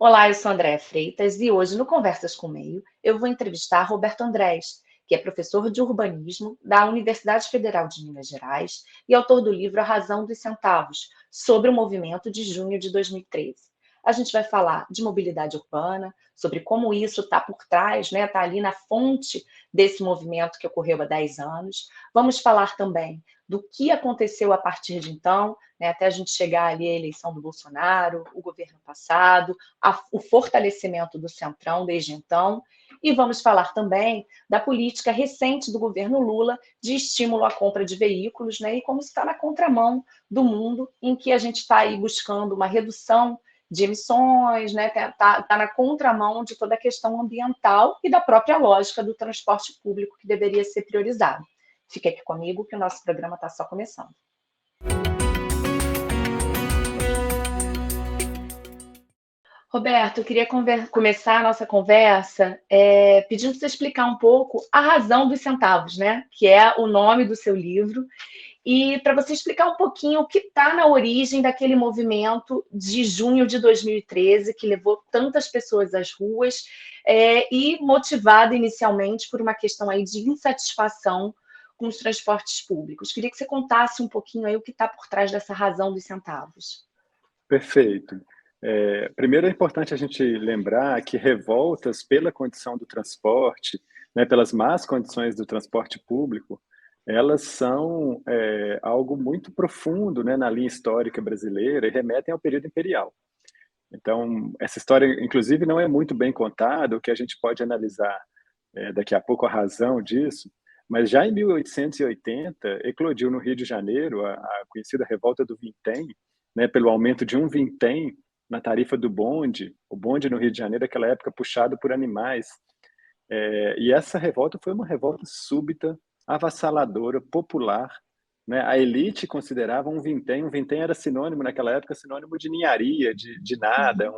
Olá, eu sou Andréa Freitas e hoje no Conversas com o Meio eu vou entrevistar Roberto Andrés, que é professor de urbanismo da Universidade Federal de Minas Gerais e autor do livro A Razão dos Centavos, sobre o movimento de junho de 2013. A gente vai falar de mobilidade urbana, sobre como isso está por trás, né, está ali na fonte desse movimento que ocorreu há 10 anos. Vamos falar também do que aconteceu a partir de então, né, até a gente chegar ali à eleição do Bolsonaro, o governo passado, o fortalecimento do Centrão desde então, e vamos falar também da política recente do governo Lula de estímulo à compra de veículos, né, e como isso está na contramão do mundo em que a gente está aí buscando uma redução de emissões, né, tá na contramão de toda a questão ambiental e da própria lógica do transporte público que deveria ser priorizado. Fique aqui comigo que o nosso programa está só começando. Roberto, eu queria começar a nossa conversa pedindo para você explicar um pouco a razão dos centavos, né? Que é o nome do seu livro, e para você explicar um pouquinho o que está na origem daquele movimento de junho de 2013, que levou tantas pessoas às ruas, e motivado inicialmente por uma questão aí de insatisfação com os transportes públicos. Queria que você contasse um pouquinho aí o que está por trás dessa razão dos centavos. Perfeito. Primeiro é importante a gente lembrar que revoltas pela condição do transporte, né, pelas más condições do transporte público, elas são algo muito profundo, né, na linha histórica brasileira e remetem ao período imperial. Então, essa história, inclusive, não é muito bem contada, o que a gente pode analisar daqui a pouco a razão disso, mas já em 1880 eclodiu no Rio de Janeiro a conhecida Revolta do Vintém, né, pelo aumento de um vintém na tarifa do bonde. O bonde no Rio de Janeiro, naquela época, puxado por animais. E essa revolta foi uma revolta súbita, avassaladora, popular, né? A elite considerava um vintém era sinônimo, naquela época, sinônimo de ninharia, de nada,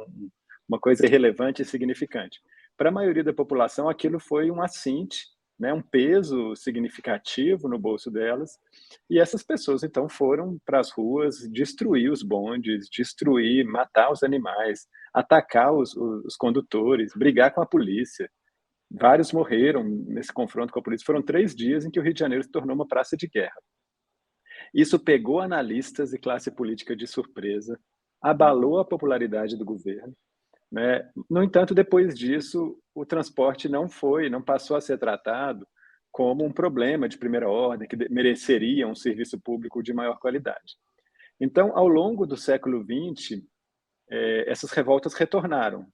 uma coisa irrelevante e insignificante. Para a maioria da população, aquilo foi um assinte, né, um peso significativo no bolso delas, e essas pessoas, então, foram para as ruas destruir os bondes, destruir, matar os animais, atacar os condutores, brigar com a polícia. Vários morreram nesse confronto com a polícia. Foram 3 dias em que o Rio de Janeiro se tornou uma praça de guerra. Isso pegou analistas e classe política de surpresa, abalou a popularidade do governo, né? No entanto, depois disso, o transporte não passou a ser tratado como um problema de primeira ordem, que mereceria um serviço público de maior qualidade. Então, ao longo do século XX, essas revoltas retornaram.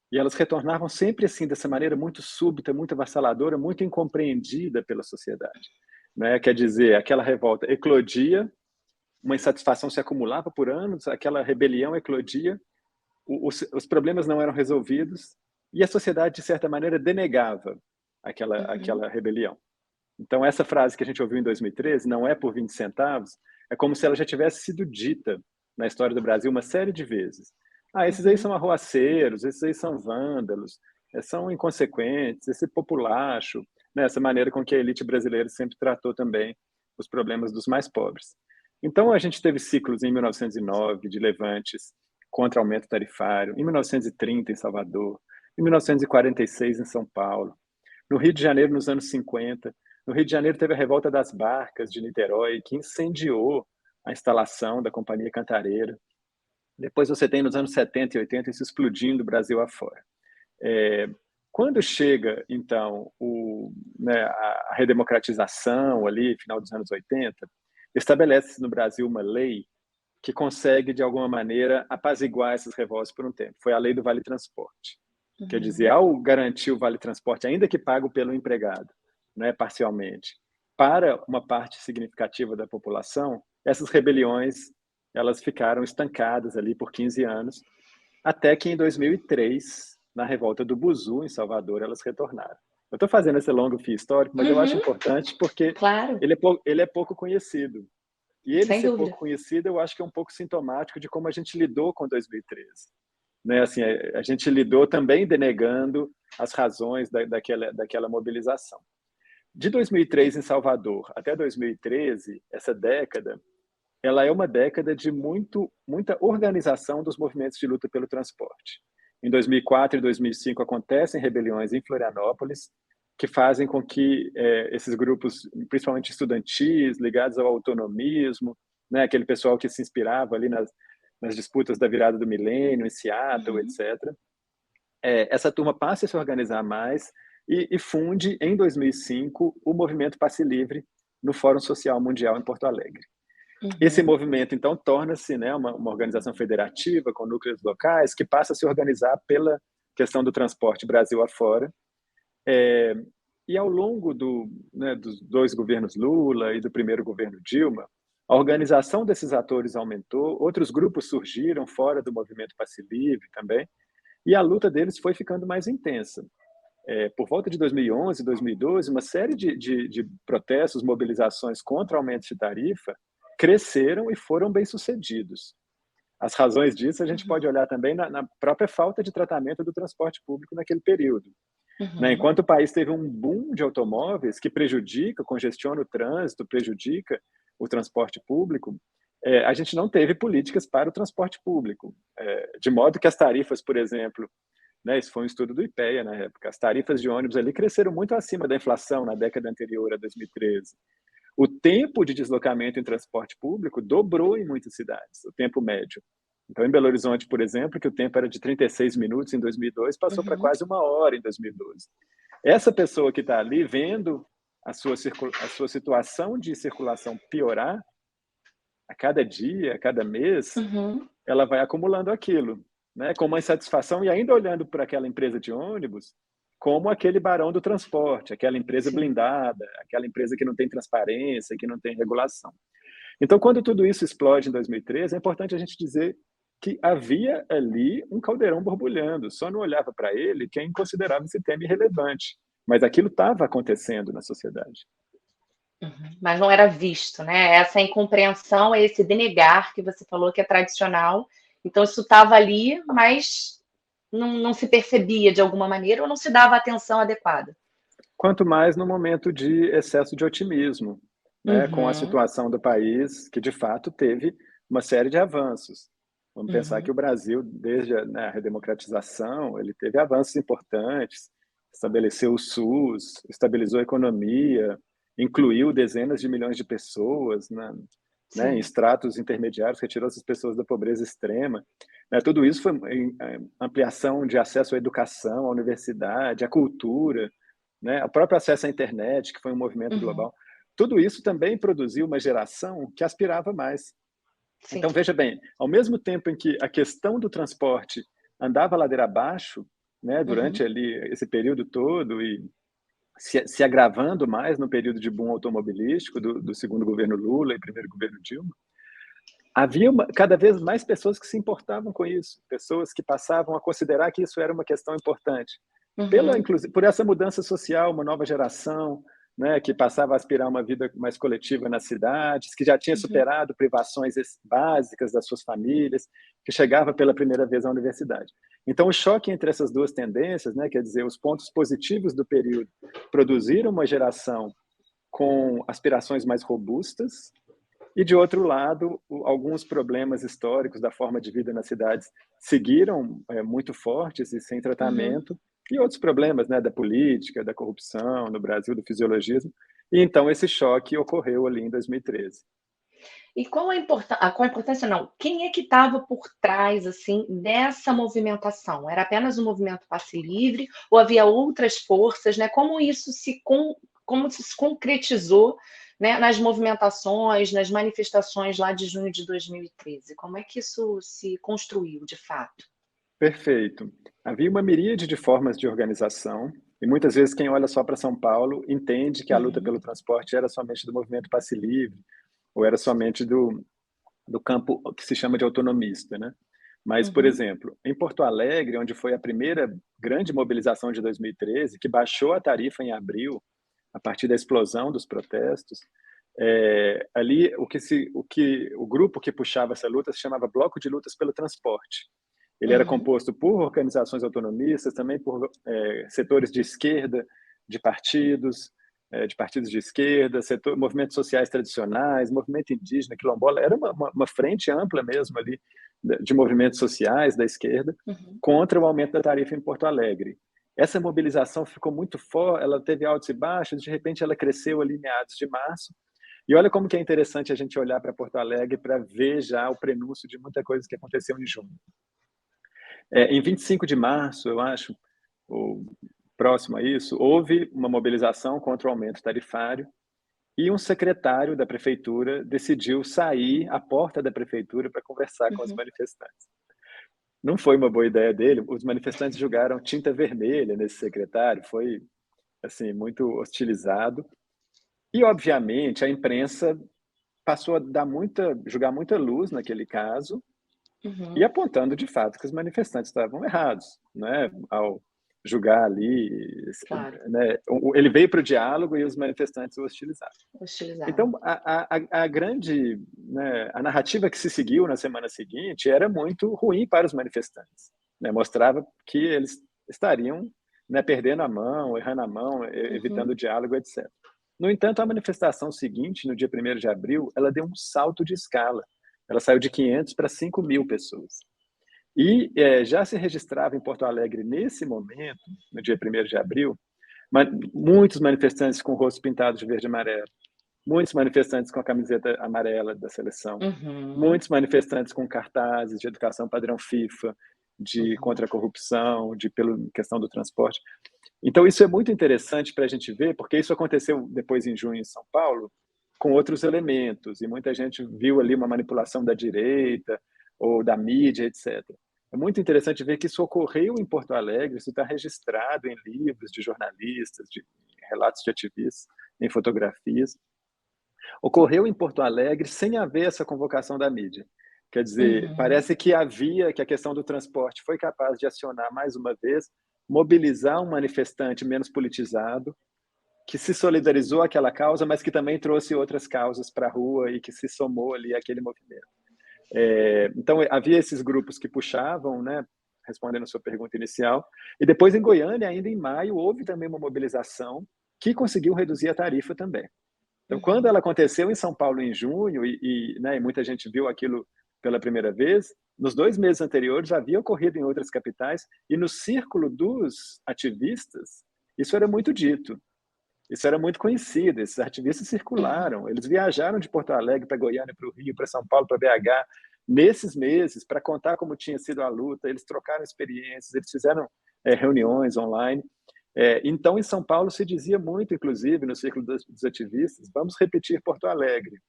E elas retornavam sempre assim, dessa maneira muito súbita, muito avassaladora, muito incompreendida pela sociedade, né? Quer dizer, aquela revolta eclodia, uma insatisfação se acumulava por anos, aquela rebelião eclodia, os problemas não eram resolvidos e a sociedade, de certa maneira, denegava aquela rebelião. Então, essa frase que a gente ouviu em 2013, não é por 20 centavos, é como se ela já tivesse sido dita na história do Brasil uma série de vezes. Esses aí são arruaceiros, esses aí são vândalos, são inconsequentes, esse populacho, né? Essa maneira com que a elite brasileira sempre tratou também os problemas dos mais pobres. Então, a gente teve ciclos em 1909 de levantes contra aumento tarifário, em 1930 em Salvador, em 1946 em São Paulo, no Rio de Janeiro nos anos 50. No Rio de Janeiro teve a Revolta das Barcas de Niterói, que incendiou a instalação da Companhia Cantareira. Depois você tem nos anos 70 e 80 isso explodindo o Brasil afora. Quando chega, então, a redemocratização ali, final dos anos 80, estabelece-se no Brasil uma lei que consegue, de alguma maneira, apaziguar essas revoltas por um tempo. Foi a lei do Vale Transporte. Quer dizer, ao garantir o Vale Transporte, ainda que pago pelo empregado, né, parcialmente, para uma parte significativa da população, essas rebeliões elas ficaram estancadas ali por 15 anos, até que em 2003, na revolta do Buzu, em Salvador, elas retornaram. Eu estou fazendo esse longo fio histórico, mas eu acho importante porque Claro, ele é pouco conhecido. E ele sem ser dúvida. pouco conhecido, eu acho que é um pouco sintomático de como a gente lidou com 2013. Né? Assim, a gente lidou também denegando as razões daquela mobilização. De 2003 em Salvador até 2013, essa década, ela é uma década de muita organização dos movimentos de luta pelo transporte. Em 2004 e 2005 acontecem rebeliões em Florianópolis, que fazem com que esses grupos, principalmente estudantis, ligados ao autonomismo, né, aquele pessoal que se inspirava ali nas disputas da virada do milênio, em Seattle, Uhum. etc., essa turma passa a se organizar mais e funde, em 2005, o movimento Passe Livre no Fórum Social Mundial em Porto Alegre. Esse Uhum. movimento, então, torna-se, né, uma organização federativa com núcleos locais que passa a se organizar pela questão do transporte Brasil afora. E ao longo né, dos dois governos Lula e do primeiro governo Dilma, a organização desses atores aumentou, outros grupos surgiram fora do movimento Passe Livre também, e a luta deles foi ficando mais intensa. Por volta de 2011, 2012, uma série de protestos, mobilizações contra aumentos de tarifa cresceram e foram bem-sucedidos. As razões disso a gente Uhum. pode olhar também na própria falta de tratamento do transporte público naquele período. Né? Uhum. Enquanto o país teve um boom de automóveis que prejudica, congestiona o trânsito, prejudica o transporte público, a gente não teve políticas para o transporte público. De modo que as tarifas, por exemplo, né, isso foi um estudo do IPEA na época, as tarifas de ônibus ali cresceram muito acima da inflação na década anterior a 2013. O tempo de deslocamento em transporte público dobrou em muitas cidades, o tempo médio. Então, em Belo Horizonte, por exemplo, que o tempo era de 36 minutos em 2002, passou para Uhum. quase 1 hora em 2012. Essa pessoa que está ali vendo a sua situação de circulação piorar, a cada dia, a cada mês, Uhum. ela vai acumulando aquilo, né, com uma insatisfação e ainda olhando para aquela empresa de ônibus como aquele barão do transporte, aquela empresa Sim. blindada, aquela empresa que não tem transparência, que não tem regulação. Então, quando tudo isso explode em 2013, é importante a gente dizer que havia ali um caldeirão borbulhando, só não olhava para ele quem considerava esse tema irrelevante, mas aquilo estava acontecendo na sociedade. Uhum. Mas não era visto, né? Essa incompreensão, esse denegar que você falou que é tradicional. Então, isso estava ali, mas não se percebia de alguma maneira ou não se dava a atenção adequada. Quanto mais no momento de excesso de otimismo, né, com a Uhum. situação do país, que de fato teve uma série de avanços. Vamos pensar que Uhum. o Brasil, desde a redemocratização, ele teve avanços importantes, estabeleceu o SUS, estabilizou a economia, incluiu dezenas de milhões de pessoas, né, em Sim. estratos intermediários, retirou essas pessoas da pobreza extrema. Né, tudo isso foi ampliação de acesso à educação, à universidade, à cultura, né, o próprio acesso à internet, que foi um movimento Uhum. global. Tudo isso também produziu uma geração que aspirava mais. Então, Sim. veja bem, ao mesmo tempo em que a questão do transporte andava ladeira abaixo, né, durante Uhum. ali esse período todo e se agravando mais no período de boom automobilístico do segundo governo Lula e primeiro governo Dilma, havia cada vez mais pessoas que se importavam com isso, pessoas que passavam a considerar que isso era uma questão importante. Uhum. Inclusive, por essa mudança social, uma nova geração, né, que passava a aspirar uma vida mais coletiva nas cidades, que já tinha Uhum. superado privações básicas das suas famílias, que chegava pela primeira vez à universidade. Então, o choque entre essas duas tendências, né, quer dizer, os pontos positivos do período produziram uma geração com aspirações mais robustas, e, de outro lado, alguns problemas históricos da forma de vida nas cidades seguiram muito fortes e sem Uhum. tratamento, e outros problemas, né, da política, da corrupção no Brasil, do fisiologismo. E então esse choque ocorreu ali em 2013. E qual a importância não, quem é que estava por trás, assim, dessa movimentação? Era apenas o movimento Passe Livre ou havia outras forças, né? Como isso se concretizou, né, nas movimentações, nas manifestações lá de junho de 2013? Como é que isso se construiu de fato? Perfeito. Havia uma miríade de formas de organização, e muitas vezes quem olha só para São Paulo entende que a luta Uhum. pelo transporte era somente do movimento Passe Livre, ou era somente do campo que se chama de autonomista, né? Mas, por Uhum. exemplo, em Porto Alegre, onde foi a primeira grande mobilização de 2013, que baixou a tarifa em abril, a partir da explosão dos protestos, ali o grupo que puxava essa luta se chamava Bloco de Lutas pelo Transporte. Ele era Uhum. composto por organizações autonomistas, também por setores de esquerda, de partidos de esquerda, movimentos sociais tradicionais, movimento indígena, quilombola. Era uma frente ampla mesmo ali de movimentos sociais da esquerda contra o aumento da tarifa em Porto Alegre. Essa mobilização ficou muito forte, ela teve altos e baixos, de repente ela cresceu ali em meados de março. E olha como que é interessante a gente olhar para Porto Alegre para ver já o prenúncio de muita coisa que aconteceu em junho. Em 25 de março, eu acho, ou próximo a isso, houve uma mobilização contra o aumento tarifário e um secretário da prefeitura decidiu sair à porta da prefeitura para conversar com os manifestantes. Não foi uma boa ideia dele, os manifestantes jogaram tinta vermelha nesse secretário, foi assim, muito hostilizado. E, obviamente, a imprensa passou a jogar muita luz naquele caso e apontando, de fato, que os manifestantes estavam errados, né? Ao julgar ali, Claro. né? Ele veio para o diálogo e os manifestantes o hostilizaram. Hostilizaram. Então, a grande, né, a narrativa que se seguiu na semana seguinte era muito ruim para os manifestantes, né? Mostrava que eles estariam, né, perdendo a mão, errando a mão, evitando o diálogo, etc. No entanto, a manifestação seguinte, no dia 1º de abril, ela deu um salto de escala. Ela saiu de 500 para 5.000 pessoas. E já se registrava em Porto Alegre, nesse momento, no dia 1º de abril, muitos manifestantes com o rosto pintado de verde e amarelo, muitos manifestantes com a camiseta amarela da seleção, muitos manifestantes com cartazes de educação padrão FIFA, contra a corrupção, pela questão do transporte. Então, isso é muito interessante para a gente ver, porque isso aconteceu depois em junho em São Paulo, com outros elementos, e muita gente viu ali uma manipulação da direita ou da mídia, etc. É muito interessante ver que isso ocorreu em Porto Alegre, isso está registrado em livros de jornalistas, de relatos de ativistas, em fotografias. Ocorreu em Porto Alegre sem haver essa convocação da mídia. Quer dizer, parece que a questão do transporte foi capaz de acionar mais uma vez, mobilizar um manifestante menos politizado, que se solidarizou àquela causa, mas que também trouxe outras causas para a rua e que se somou ali àquele movimento. Então, havia esses grupos que puxavam, né, respondendo a sua pergunta inicial, e depois em Goiânia, ainda em maio, houve também uma mobilização que conseguiu reduzir a tarifa também. Então, quando ela aconteceu em São Paulo em junho, né, e muita gente viu aquilo pela primeira vez, nos 2 meses anteriores já havia ocorrido em outras capitais, e no círculo dos ativistas, isso era muito dito, isso era muito conhecido, esses ativistas circularam, eles viajaram de Porto Alegre para Goiânia, para o Rio, para São Paulo, para BH, nesses meses, para contar como tinha sido a luta, eles trocaram experiências, eles fizeram reuniões online. Então, em São Paulo se dizia muito, inclusive, no círculo dos ativistas, vamos repetir Porto Alegre,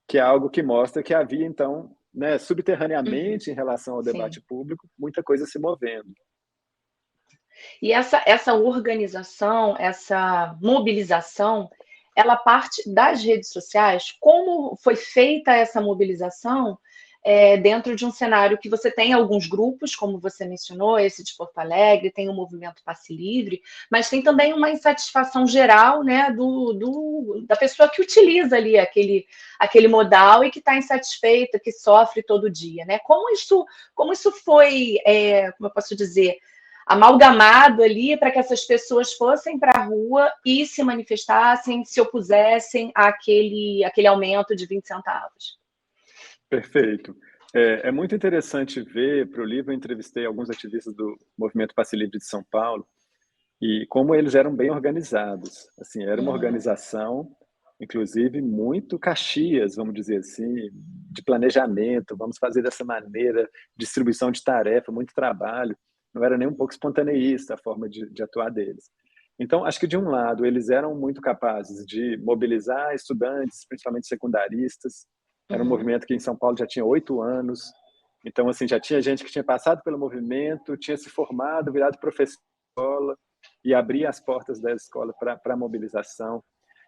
que é algo que mostra que havia, então, né, subterraneamente, em relação ao debate público, muita coisa se movendo. E essa organização, essa mobilização, ela parte das redes sociais? Como foi feita essa mobilização dentro de um cenário que você tem alguns grupos, como você mencionou, esse de Porto Alegre, tem o movimento Passe Livre, mas tem também uma insatisfação geral, né, da pessoa que utiliza ali aquele modal e que está insatisfeita, que sofre todo dia, né? Como isso foi, como eu posso dizer, amalgamado ali para que essas pessoas fossem para a rua e se manifestassem, se opusessem àquele aumento de 20 centavos. Perfeito. É muito interessante ver, para o livro eu entrevistei alguns ativistas do Movimento Passe Livre de São Paulo e como eles eram bem organizados. Assim, era uma organização, inclusive, muito Caxias, vamos dizer assim, de planejamento, vamos fazer dessa maneira, distribuição de tarefa, muito trabalho. Não era nem um pouco espontaneísta a forma de atuar deles. Então, acho que, de um lado, eles eram muito capazes de mobilizar estudantes, principalmente secundaristas. Era um movimento que em São Paulo já tinha 8 anos. Então, assim, já tinha gente que tinha passado pelo movimento, tinha se formado, virado professor de escola e abria as portas da escola para a mobilização.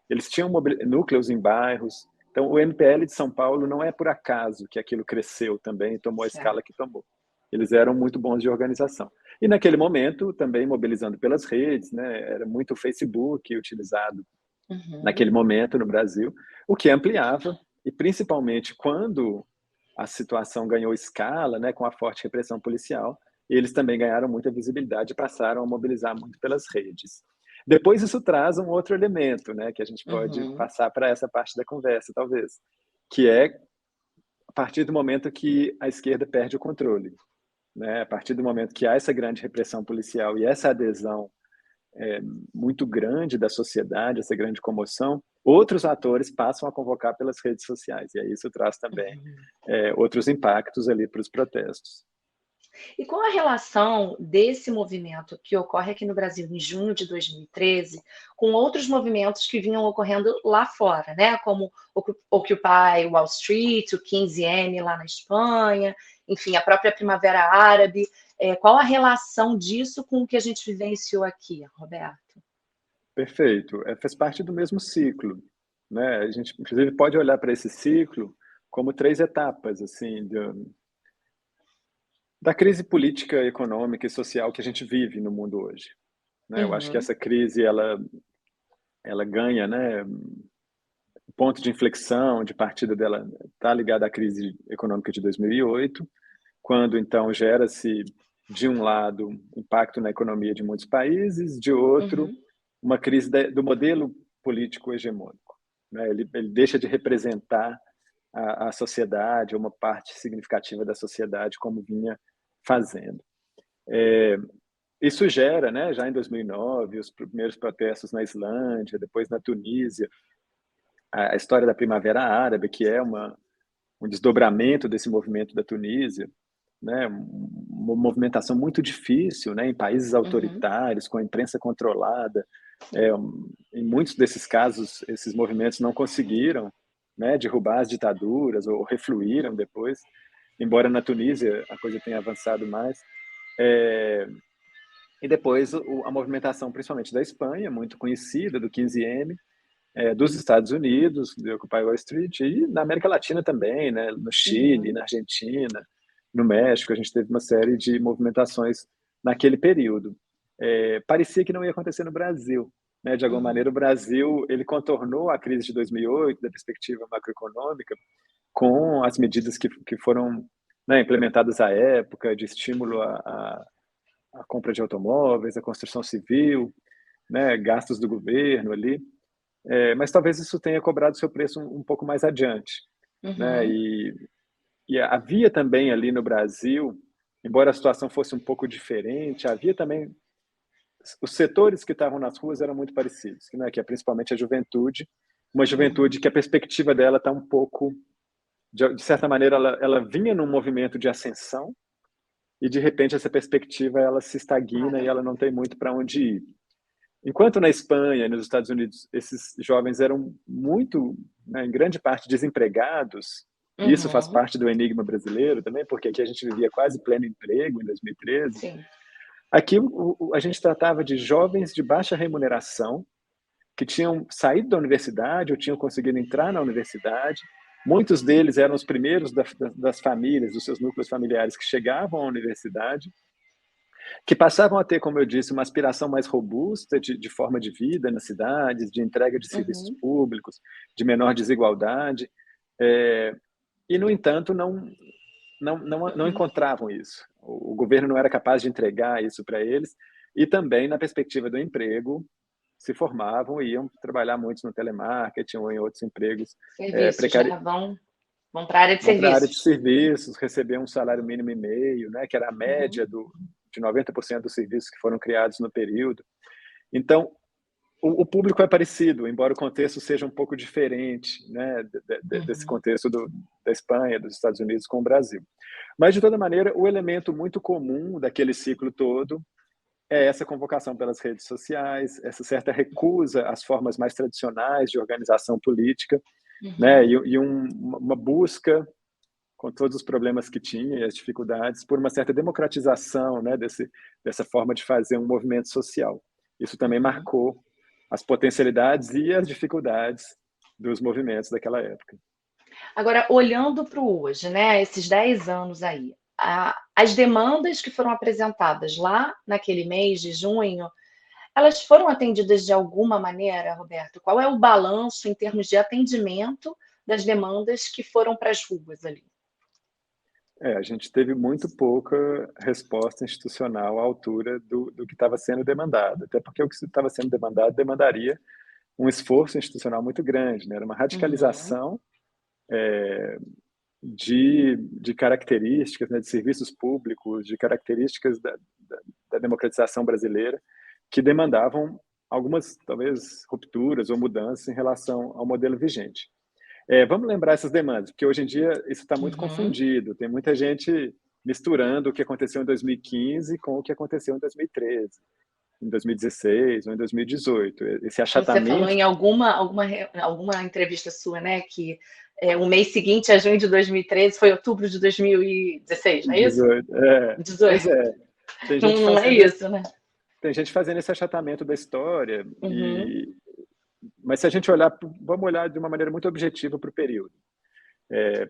Eles tinham núcleos em bairros. Então, o MPL de São Paulo não é por acaso que aquilo cresceu também e tomou a escala que tomou. Eles eram muito bons de organização. E naquele momento, também mobilizando pelas redes, né? Era muito o Facebook utilizado naquele momento no Brasil, o que ampliava, e principalmente quando a situação ganhou escala, né, com a forte repressão policial, eles também ganharam muita visibilidade e passaram a mobilizar muito pelas redes. Depois isso traz um outro elemento, né, que a gente pode passar para essa parte da conversa, talvez, que é partir do momento que a esquerda perde o controle, né? A partir do momento que há essa grande repressão policial e essa adesão muito grande da sociedade, essa grande comoção, outros atores passam a convocar pelas redes sociais, e aí isso traz também outros impactos ali para os protestos. E qual a relação desse movimento que ocorre aqui no Brasil em junho de 2013 com outros movimentos que vinham ocorrendo lá fora, né? Como o Occupy Wall Street, o 15M lá na Espanha, enfim, a própria Primavera Árabe. Qual a relação disso com o que a gente vivenciou aqui, Roberto? Perfeito. Faz parte do mesmo ciclo, né? A gente, inclusive, pode olhar para esse ciclo como 3 etapas, assim, da crise política, econômica e social que a gente vive no mundo hoje, né? Eu acho que Uhum, essa crise, ela ganha, né, o ponto de inflexão, de partida dela está ligado à crise econômica de 2008, quando, então, gera-se, de um lado, impacto na economia de muitos países, de outro, uhum. uma crise do modelo político hegemônico, né? Ele deixa de representar a sociedade, uma parte significativa da sociedade, como vinha fazendo. Isso gera, né, já em 2009, os primeiros protestos na Islândia, depois na Tunísia, a história da Primavera Árabe, que é um desdobramento desse movimento da Tunísia, né, uma movimentação muito difícil, né, em países Uhum. autoritários, com a imprensa controlada. Em muitos desses casos, esses movimentos não conseguiram, né, derrubar as ditaduras ou refluíram depois, embora na Tunísia a coisa tenha avançado mais. É, e depois a movimentação, principalmente da Espanha, muito conhecida, do 15M, dos Estados Unidos, do Occupy Wall Street, e na América Latina também, né, no Chile, Uhum. na Argentina, no México, a gente teve uma série de movimentações naquele período. Parecia que não ia acontecer no Brasil, né? De alguma Uhum. maneira, o Brasil ele contornou a crise de 2008, da perspectiva macroeconômica, com as medidas que foram, né, implementadas à época, de estímulo à compra de automóveis, à construção civil, né, gastos do governo ali. Mas talvez isso tenha cobrado seu preço um pouco mais adiante, né? Uhum. E havia também ali no Brasil, embora a situação fosse um pouco diferente, havia também os setores que estavam nas ruas eram muito parecidos, né? Que é principalmente a juventude, uma Uhum. juventude que a perspectiva dela está um pouco, de certa maneira, ela vinha num movimento de ascensão e de repente essa perspectiva ela se estagna e ela não tem muito para onde ir. Enquanto na Espanha e nos Estados Unidos esses jovens eram muito, né, em grande parte, desempregados, e isso faz Uhum. parte do enigma brasileiro também, porque aqui a gente vivia quase pleno emprego em 2013. Sim. Aqui a gente tratava de jovens de baixa remuneração, que tinham saído da universidade ou tinham conseguido entrar na universidade. Muitos deles eram os primeiros das famílias, dos seus núcleos familiares que chegavam à universidade, que passavam a ter, como eu disse, uma aspiração mais robusta de forma de vida nas cidades, de entrega de serviços Uhum. públicos, de menor desigualdade, e, no entanto, não Uhum. encontravam isso. O governo não era capaz de entregar isso para eles, e também, na perspectiva do emprego, se formavam e iam trabalhar muitos no telemarketing ou em outros empregos Serviços, precários. né? Vão para a área de Vão para a área de serviços. serviços, receber um salário mínimo e meio, né, que era a Uhum. média de 90% dos serviços que foram criados no período. Então, o público é parecido, embora o contexto seja um pouco diferente, né, desse Uhum. contexto da Espanha, dos Estados Unidos com o Brasil. Mas, de toda maneira, o elemento muito comum daquele ciclo todo é essa convocação pelas redes sociais, essa certa recusa às formas mais tradicionais de organização política, né, Uhum. e uma busca, com todos os problemas que tinha e as dificuldades, por uma certa democratização, né, dessa forma de fazer um movimento social. Isso também Uhum. marcou as potencialidades e as dificuldades dos movimentos daquela época. Agora, olhando para o hoje, né, esses 10 anos aí, as demandas que foram apresentadas lá naquele mês de junho, elas foram atendidas de alguma maneira, Roberto? Qual é o balanço em termos de atendimento das demandas que foram para as ruas ali? A gente teve muito pouca resposta institucional à altura do que estava sendo demandado, até porque o que estava sendo demandado demandaria um esforço institucional muito grande, né? Era uma Uhum. radicalização de características, né, de serviços públicos, de características da democratização brasileira, que demandavam algumas, talvez, rupturas ou mudanças em relação ao modelo vigente. Vamos lembrar essas demandas, porque hoje em dia isso está muito Uhum. confundido. Tem muita gente misturando o que aconteceu em 2015 com o que aconteceu em 2013, em 2016 ou em 2018. Esse Você falou achatamento em alguma entrevista sua, né, que o mês seguinte a junho de 2013 foi outubro de 2016, não é de isso? 18. Pois 18. é, tem Não, gente não é fazendo isso, né? tem gente fazendo esse achatamento da história, Uhum. mas se a gente olhar, vamos olhar de uma maneira muito objetiva para o período.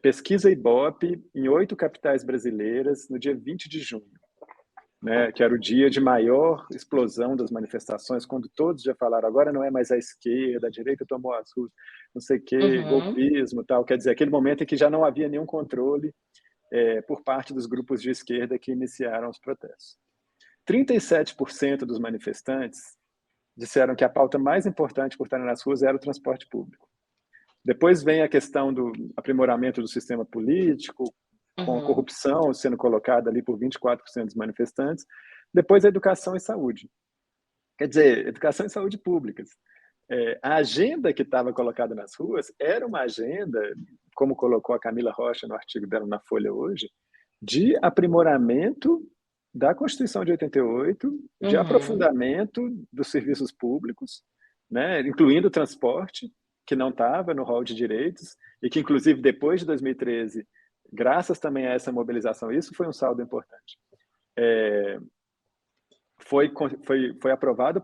Pesquisa Ibope em 8 capitais brasileiras no dia 20 de junho, né, que era o dia de maior explosão das manifestações, quando todos já falaram, agora não é mais a esquerda, a direita tomou as ruas, não sei o quê, Uhum. golpismo, tal. Quer dizer, aquele momento em que já não havia nenhum controle por parte dos grupos de esquerda que iniciaram os protestos. 37% dos manifestantes disseram que a pauta mais importante por estar nas ruas era o transporte público. Depois vem a questão do aprimoramento do sistema político, com a Uhum. corrupção sendo colocada ali por 24% dos manifestantes. Depois a educação e saúde. Quer dizer, educação e saúde públicas. A agenda que estava colocada nas ruas era uma agenda, como colocou a Camila Rocha no artigo dela na Folha hoje, de aprimoramento da Constituição de 88, de Uhum. aprofundamento dos serviços públicos, né, incluindo o transporte, que não estava no rol de direitos, e que, inclusive, depois de 2013, graças também a essa mobilização, isso foi um saldo importante. Foi aprovado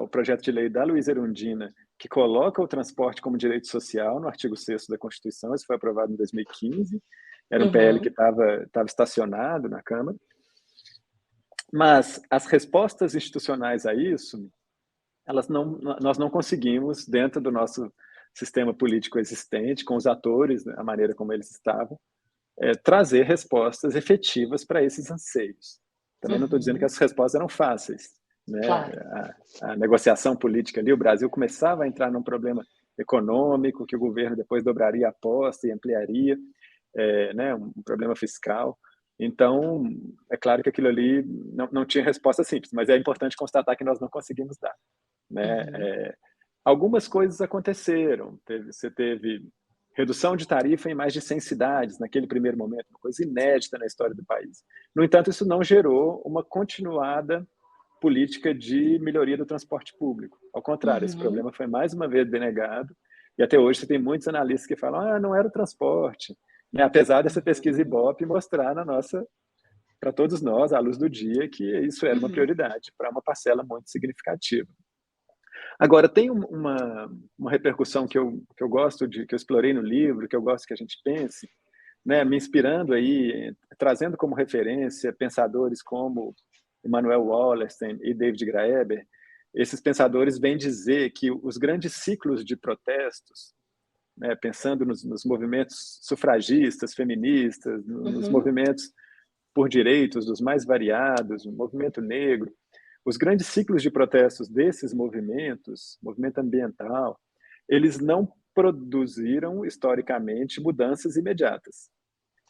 o projeto de lei da Luísa Erundina, que coloca o transporte como direito social no artigo 6º da Constituição. Isso foi aprovado em 2015. Era um PL que Uhum. estava estacionado na Câmara. Mas as respostas institucionais a isso, nós não conseguimos, dentro do nosso sistema político existente, com os atores, né, a maneira como eles estavam, trazer respostas efetivas para esses anseios. Também não estou dizendo que Uhum. as respostas eram fáceis, né? Claro. A negociação política ali, o Brasil começava a entrar num problema econômico, que o governo depois dobraria a aposta e ampliaria, né? Um problema fiscal. Então, é claro que aquilo ali não tinha resposta simples, mas é importante constatar que nós não conseguimos dar, né? Uhum. Algumas coisas aconteceram. Você teve redução de tarifa em mais de 100 cidades naquele primeiro momento, uma coisa inédita na história do país. No entanto, isso não gerou uma continuada política de melhoria do transporte público. Ao contrário, esse Uhum. problema foi mais uma vez denegado, e até hoje você tem muitos analistas que falam, não era o transporte, né? Apesar dessa pesquisa Uhum. Ibope mostrar para todos nós, à luz do dia, que isso era uma Uhum. prioridade para uma parcela muito significativa. Agora, tem uma repercussão que eu gosto que eu explorei no livro, que eu gosto que a gente pense, né, me inspirando aí, trazendo como referência pensadores como Immanuel Wallerstein e David Graeber. Esses pensadores vêm dizer que os grandes ciclos de protestos, né, pensando nos movimentos sufragistas, feministas, nos Uhum. movimentos por direitos dos mais variados, o movimento negro, os grandes ciclos de protestos desses movimentos, movimento ambiental, eles não produziram historicamente mudanças imediatas,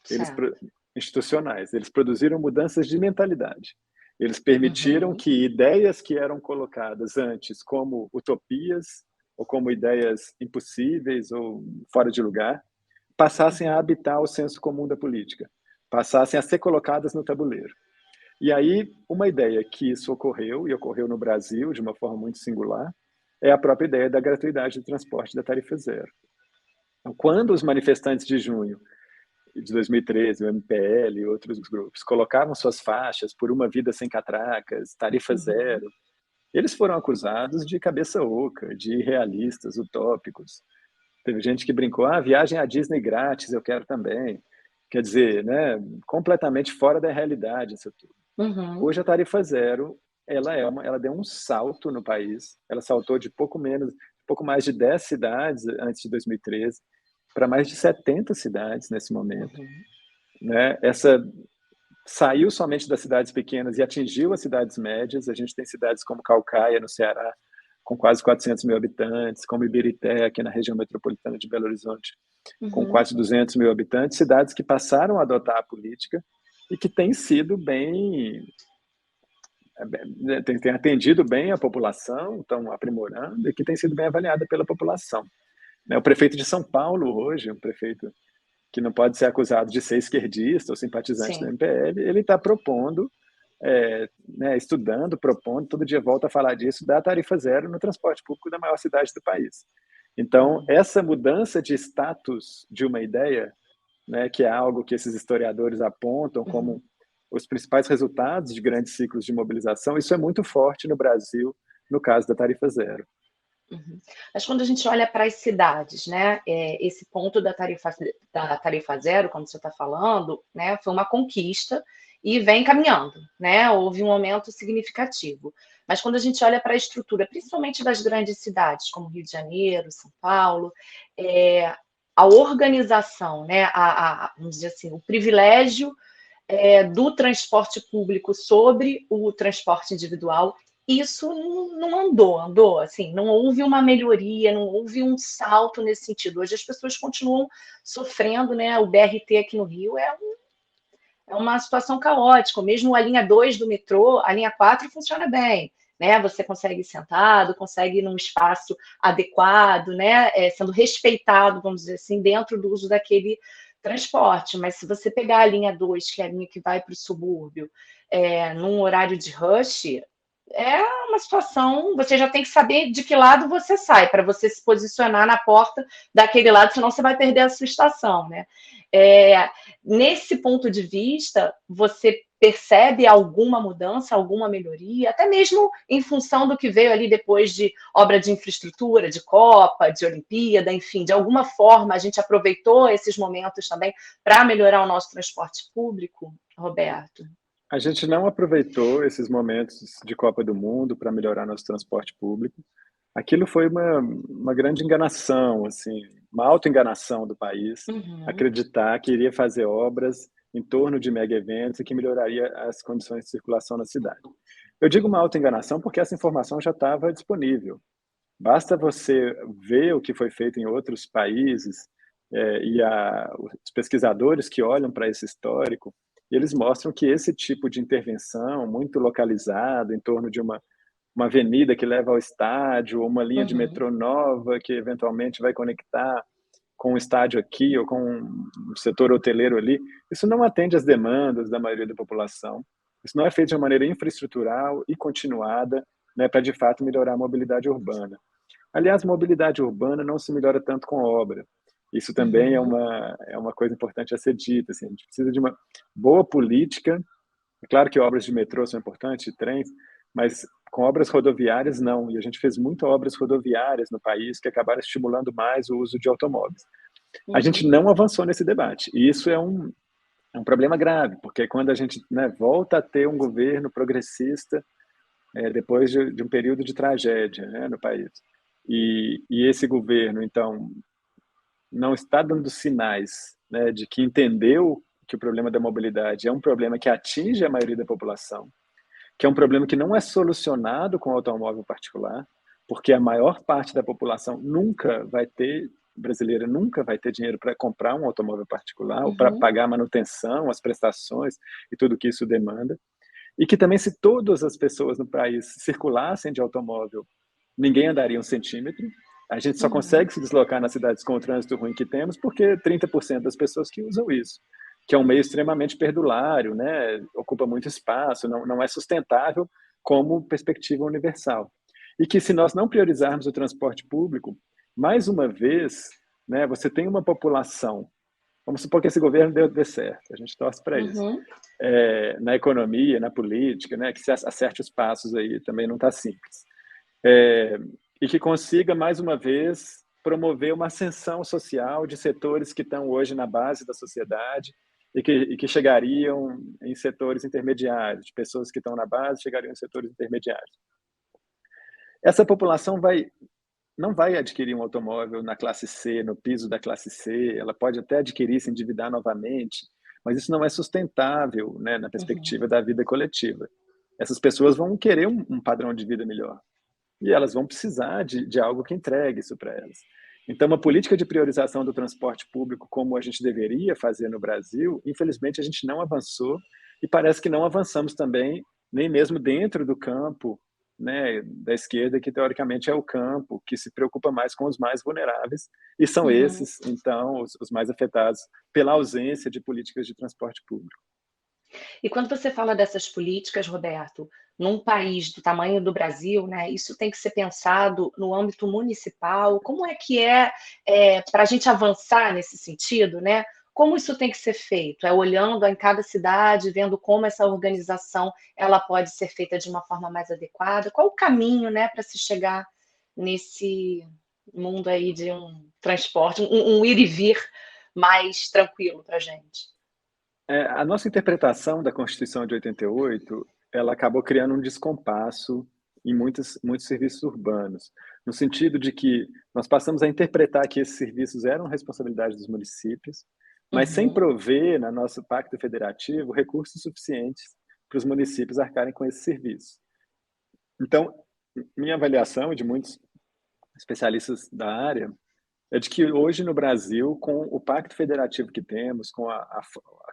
eles Certo. institucionais, eles produziram mudanças de mentalidade. Eles permitiram Uhum. que ideias que eram colocadas antes como utopias ou como ideias impossíveis ou fora de lugar passassem a Uhum. habitar o senso comum da política, passassem a ser colocadas no tabuleiro. E aí, uma ideia que isso ocorreu, e ocorreu no Brasil de uma forma muito singular, é a própria ideia da gratuidade do transporte da tarifa zero. Então, quando os manifestantes de junho de 2013, o MPL e outros grupos, colocavam suas faixas por uma vida sem catracas, tarifa Uhum. zero, eles foram acusados de cabeça oca, de irrealistas, utópicos. Teve gente que brincou, viagem à Disney grátis, eu quero também. Quer dizer, né, completamente fora da realidade isso tudo. Uhum. Hoje a tarifa zero, ela deu um salto no país. Ela saltou de pouco mais de 10 cidades antes de 2013 para mais de 70 cidades nesse momento, Uhum. né? Essa saiu somente das cidades pequenas e atingiu as cidades médias. A gente tem cidades como Caucaia, no Ceará, com quase 400 mil habitantes, como Ibirité, aqui na região metropolitana de Belo Horizonte, com Uhum. quase 200 mil habitantes, cidades que passaram a adotar a política e que têm sido bem, têm atendido bem a população, estão aprimorando e que têm sido bem avaliada pela população. O prefeito de São Paulo hoje, um prefeito que não pode ser acusado de ser esquerdista ou simpatizante do Sim. MPL, ele está propondo, estudando, propondo, todo dia volta a falar disso, da tarifa zero no transporte público da maior cidade do país. Então, essa mudança de status de uma ideia, né, que é algo que esses historiadores apontam como os principais resultados de grandes ciclos de mobilização, isso é muito forte no Brasil, no caso da tarifa zero. Mas quando a gente olha para as cidades, né, esse ponto da tarifa zero, como você está falando, né, foi uma conquista e vem caminhando, né, houve um aumento significativo. Mas quando a gente olha para a estrutura, principalmente das grandes cidades, como Rio de Janeiro, São Paulo, a organização, né, vamos dizer assim, o privilégio do transporte público sobre o transporte individual, isso não andou, assim, não houve uma melhoria, não houve um salto nesse sentido. Hoje as pessoas continuam sofrendo, né? O BRT aqui no Rio é uma situação caótica, mesmo a linha 2 do metrô, a linha 4 funciona bem, né? Você consegue ir sentado, consegue ir num espaço adequado, né? Sendo respeitado, vamos dizer assim, dentro do uso daquele transporte. Mas se você pegar a linha 2, que é a linha que vai para o subúrbio, num horário de rush, é uma situação, você já tem que saber de que lado você sai, para você se posicionar na porta daquele lado, senão você vai perder a sua estação, né? Nesse ponto de vista, você percebe alguma mudança, alguma melhoria, até mesmo em função do que veio ali depois de obra de infraestrutura, de Copa, de Olimpíada, enfim, de alguma forma a gente aproveitou esses momentos também para melhorar o nosso transporte público, Roberto? A gente não aproveitou esses momentos de Copa do Mundo para melhorar nosso transporte público. Aquilo foi uma grande enganação, assim, uma auto-enganação do país, acreditar que iria fazer obras em torno de mega eventos e que melhoraria as condições de circulação na cidade. Eu digo uma auto-enganação porque essa informação já estava disponível. Basta você ver o que foi feito em outros países os pesquisadores que olham para esse histórico, eles mostram que esse tipo de intervenção muito localizada em torno de uma avenida que leva ao estádio, ou uma linha de metrô nova que eventualmente vai conectar com um estádio aqui ou com um setor hoteleiro ali, isso não atende às demandas da maioria da população. Isso não é feito de uma maneira infraestrutural e continuada, né, para de fato melhorar a mobilidade urbana. Aliás, mobilidade urbana não se melhora tanto com obra. Isso também é uma coisa importante a ser dita. Assim, a gente precisa de uma boa política. É claro que obras de metrô são importantes, de trens, mas com obras rodoviárias não. E a gente fez muitas obras rodoviárias no país que acabaram estimulando mais o uso de automóveis. A gente não avançou nesse debate. E isso é um problema grave, porque quando a gente, né, volta a ter um governo progressista depois de um período de tragédia, né, no país, e esse governo, então, não está dando sinais, né, de que entendeu que o problema da mobilidade é um problema que atinge a maioria da população, que é um problema que não é solucionado com automóvel particular, porque a maior parte da população brasileira nunca vai ter dinheiro para comprar um automóvel particular, ou para pagar a manutenção, as prestações e tudo que isso demanda. E que também, se todas as pessoas no país circulassem de automóvel, ninguém andaria um centímetro. A gente só consegue se deslocar nas cidades com o trânsito ruim que temos porque 30% das pessoas que usam isso, que é um meio extremamente perdulário, né? Ocupa muito espaço, não é sustentável como perspectiva universal. E que se nós não priorizarmos o transporte público, mais uma vez, né, você tem uma população, vamos supor que esse governo dê certo, a gente torce para isso, na economia, na política, né, que se acerte os passos aí, também não está simples. E que consiga, mais uma vez, promover uma ascensão social de setores que estão hoje na base da sociedade e que chegariam em setores intermediários, de pessoas que estão na base chegariam em setores intermediários. Essa população não vai adquirir um automóvel na classe C, no piso da classe C, ela pode até adquirir, se endividar novamente, mas isso não é sustentável, né, na perspectiva da vida coletiva. Essas pessoas vão querer um padrão de vida melhor. e elas vão precisar de algo que entregue isso para elas. Então, uma política de priorização do transporte público, como a gente deveria fazer no Brasil, infelizmente a gente não avançou, e parece que não avançamos também, nem mesmo dentro do campo, né, da esquerda, que teoricamente é o campo que se preocupa mais com os mais vulneráveis, e são Uhum. esses, então, os mais afetados pela ausência de políticas de transporte público. E quando você fala dessas políticas, Roberto, num país do tamanho do Brasil, né, isso tem que ser pensado no âmbito municipal. Como é que para a gente avançar nesse sentido, né? Como isso tem que ser feito? É olhando em cada cidade, vendo como essa organização ela pode ser feita de uma forma mais adequada? Qual o caminho, né, para se chegar nesse mundo aí de um transporte, um ir e vir mais tranquilo para a gente? A nossa interpretação da Constituição de 88, ela acabou criando um descompasso em muitos serviços urbanos, no sentido de que nós passamos a interpretar que esses serviços eram responsabilidade dos municípios, mas sem Uhum, prover, na nosso pacto federativo, recursos suficientes para os municípios arcarem com esse serviço. Então, minha avaliação e de muitos especialistas da área é de que hoje no Brasil, com o pacto federativo que temos, com a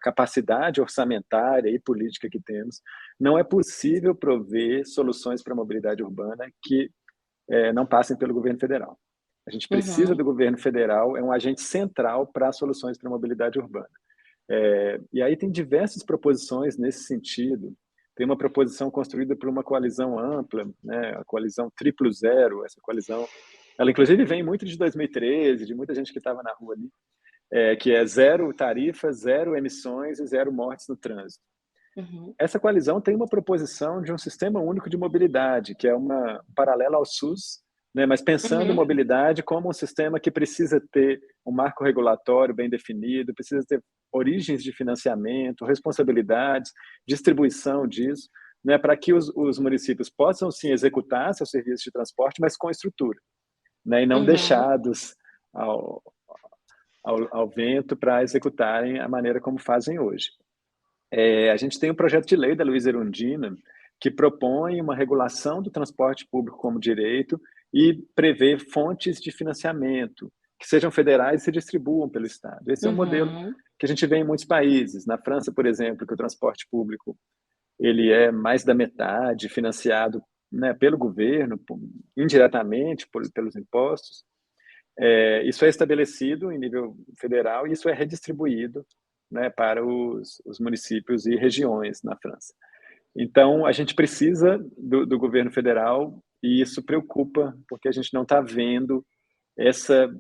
capacidade orçamentária e política que temos, não é possível prover soluções para a mobilidade urbana que não passem pelo governo federal. A gente precisa uhum, do governo federal, é um agente central para as soluções para a mobilidade urbana. E aí tem diversas proposições nesse sentido. Tem uma proposição construída por uma coalizão ampla, né, a coalizão Triplo Zero, essa coalizão, ela inclusive vem muito de 2013, de muita gente que estava na rua ali, que é zero tarifas, zero emissões e zero mortes no trânsito. uhum. Essa coalizão tem uma proposição de um sistema único de mobilidade, que é uma paralela ao SUS, né, mas pensando Uhum, mobilidade como um sistema que precisa ter um marco regulatório bem definido, precisa ter origens de financiamento, responsabilidades, distribuição disso, né, para que os municípios possam sim executar seus serviços de transporte, mas com estrutura, né, e não uhum, deixados ao, ao vento para executarem a maneira como fazem hoje. A gente tem um projeto de lei da Luísa Erundina que propõe uma regulação do transporte público como direito e prevê fontes de financiamento que sejam federais e se distribuam pelo Estado. Esse é um modelo uhum, que a gente vê em muitos países. Na França, por exemplo, que o transporte público ele é mais da metade financiado, né, pelo governo, indiretamente pelos impostos. Isso é estabelecido em nível federal e isso é redistribuído, né, para os municípios e regiões na França. Então, a gente precisa do governo federal e isso preocupa, porque a gente não está vendo essa,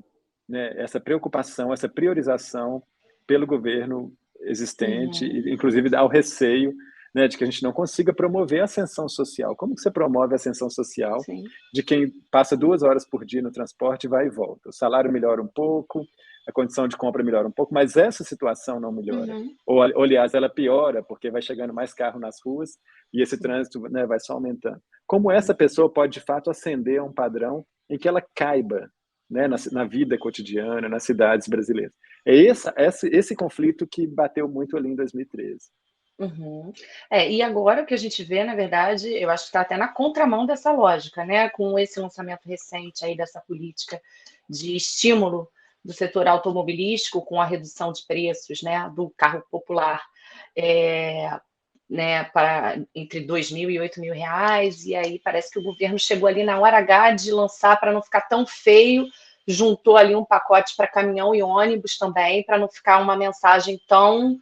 né, essa preocupação, essa priorização pelo governo existente, uhum. e, inclusive ao receio, né, de que a gente não consiga promover a ascensão social. Como que você promove a ascensão social Sim. de quem passa 2 horas por dia no transporte e vai e volta? O salário melhora um pouco, a condição de compra melhora um pouco, mas essa situação não melhora. Uhum. Ou aliás, ela piora, porque vai chegando mais carro nas ruas e esse Sim. trânsito, né, vai só aumentando. Como essa pessoa pode, de fato, ascender a um padrão em que ela caiba, né, na vida cotidiana, nas cidades brasileiras? É esse conflito que bateu muito ali em 2013. Uhum. E agora o que a gente vê, na verdade, eu acho que está até na contramão dessa lógica, né, com esse lançamento recente aí dessa política de estímulo do setor automobilístico, com a redução de preços, né, do carro popular, eh, né, para entre 2.000 e 8.000 reais, e aí parece que o governo chegou ali na hora H de lançar para não ficar tão feio, juntou ali um pacote para caminhão e ônibus também, para não ficar uma mensagem tão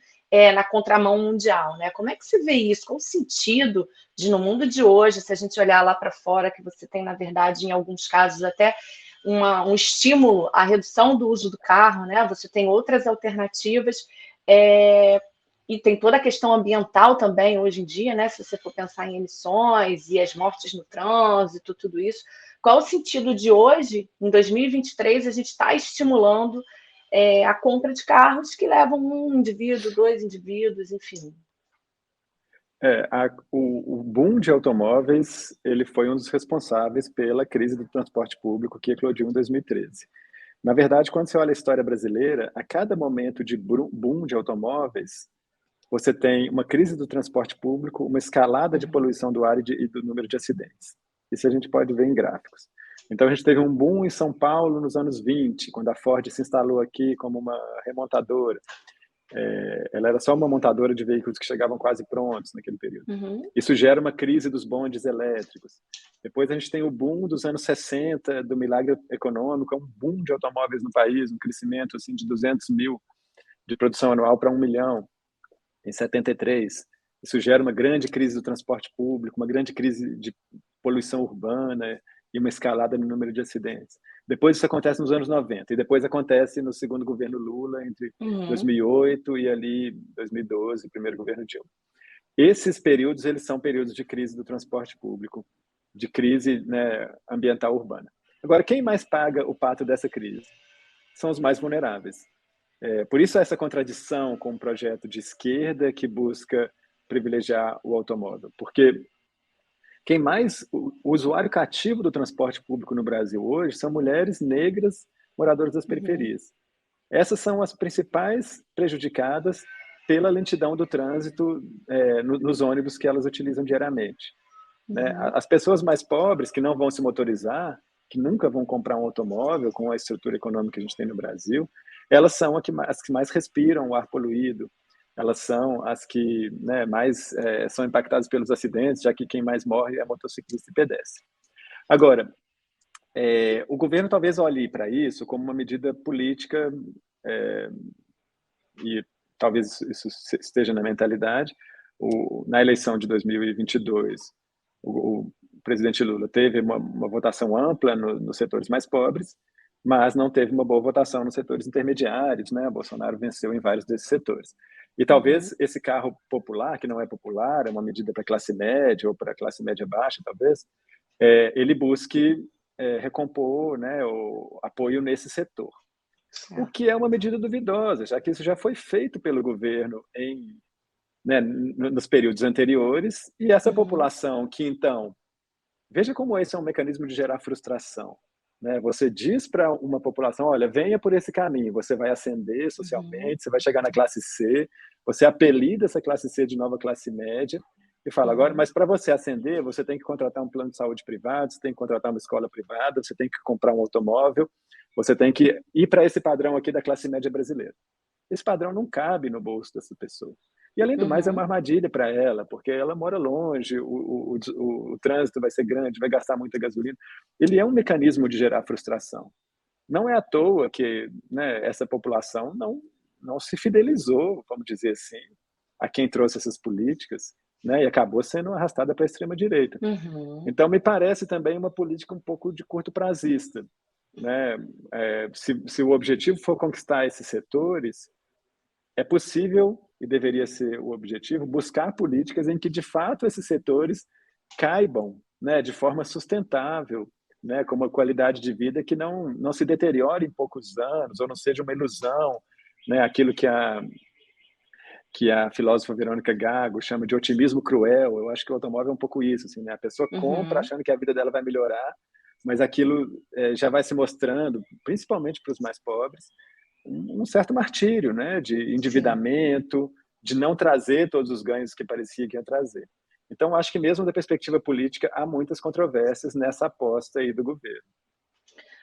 na contramão mundial, né? Como é que se vê isso? Qual o sentido de, no mundo de hoje, se a gente olhar lá para fora, que você tem, na verdade, em alguns casos, até um estímulo à redução do uso do carro, né? Você tem outras alternativas, é, e tem toda a questão ambiental também hoje em dia, né? Se você for pensar em emissões e as mortes no trânsito, tudo isso. Qual o sentido de hoje, em 2023, a gente está estimulando a compra de carros que levam um indivíduo, dois indivíduos, enfim. O boom de automóveis ele foi um dos responsáveis pela crise do transporte público que eclodiu em 2013. Na verdade, quando você olha a história brasileira, a cada momento de boom de automóveis, você tem uma crise do transporte público, uma escalada de Uhum, poluição do ar e do número de acidentes. Isso a gente pode ver em gráficos. Então, a gente teve um boom em São Paulo nos anos 20, quando a Ford se instalou aqui como uma remontadora. Ela era só uma montadora de veículos que chegavam quase prontos naquele período. Uhum. Isso gera uma crise dos bondes elétricos. Depois a gente tem o boom dos anos 60, do milagre econômico, um boom de automóveis no país, um crescimento assim, de 200 mil de produção anual para 1 milhão, em 73. Isso gera uma grande crise do transporte público, uma grande crise de poluição urbana e uma escalada no número de acidentes. Depois isso acontece nos anos 90, e depois acontece no segundo governo Lula, entre Uhum. 2008 e ali 2012, primeiro governo Dilma. Esses períodos, eles são períodos de crise do transporte público, de crise, né, ambiental urbana. Agora, quem mais paga o pato dessa crise? São os mais vulneráveis. Por isso essa contradição com um projeto de esquerda que busca privilegiar o automóvel, porque o usuário cativo do transporte público no Brasil hoje são mulheres negras moradoras das Uhum. periferias. Essas são as principais prejudicadas pela lentidão do trânsito nos ônibus que elas utilizam diariamente. Né? Uhum. As pessoas mais pobres que não vão se motorizar, que nunca vão comprar um automóvel com a estrutura econômica que a gente tem no Brasil, elas são as que mais respiram o ar poluído, elas são as que, né, mais são impactadas pelos acidentes, já que quem mais morre é motociclista e pedestre. Agora, o governo talvez olhe para isso como uma medida política, e talvez isso esteja na mentalidade. Na eleição de 2022, o presidente Lula teve uma votação ampla nos setores mais pobres, mas não teve uma boa votação nos setores intermediários, né? Bolsonaro venceu em vários desses setores. E Uhum. talvez esse carro popular, que não é popular, é uma medida para classe média ou para classe média baixa, talvez, ele busque recompor, né, o apoio nesse setor. O Certo. que é uma medida duvidosa, já que isso já foi feito pelo governo né, nos períodos anteriores, e essa Uhum. população que, então, veja como esse é um mecanismo de gerar frustração. Né? Você diz para uma população, olha, venha por esse caminho, você vai ascender Uhum. socialmente, você vai chegar na classe C, você apelida essa classe C de nova classe média, e fala, agora, Uhum. mas para você ascender, você tem que contratar um plano de saúde privado, você tem que contratar uma escola privada, você tem que comprar um automóvel, você tem que ir para esse padrão aqui da classe média brasileira. Esse padrão não cabe no bolso dessa pessoa. E, além do mais, é uma Uhum. armadilha para ela, porque ela mora longe, o trânsito vai ser grande, vai gastar muita gasolina. Ele é um mecanismo de gerar frustração. Não é à toa que, né, essa população não se fidelizou, vamos dizer assim, a quem trouxe essas políticas, né, e acabou sendo arrastada para a extrema-direita. Uhum. Então, me parece também uma política um pouco de curto prazista. Né? Se o objetivo for conquistar esses setores, é possível, e deveria ser o objetivo, buscar políticas em que, de fato, esses setores caibam, né, de forma sustentável, né, com uma qualidade de vida que não se deteriore em poucos anos, ou não seja uma ilusão, né, aquilo que a filósofa Verônica Gago chama de otimismo cruel. Eu acho que o automóvel é um pouco isso, assim, né? A pessoa compra Uhum. achando que a vida dela vai melhorar, mas aquilo já vai se mostrando, principalmente para os mais pobres, um certo martírio, né? De Sim. endividamento, de não trazer todos os ganhos que parecia que ia trazer. Então, acho que mesmo da perspectiva política, há muitas controvérsias nessa aposta aí do governo.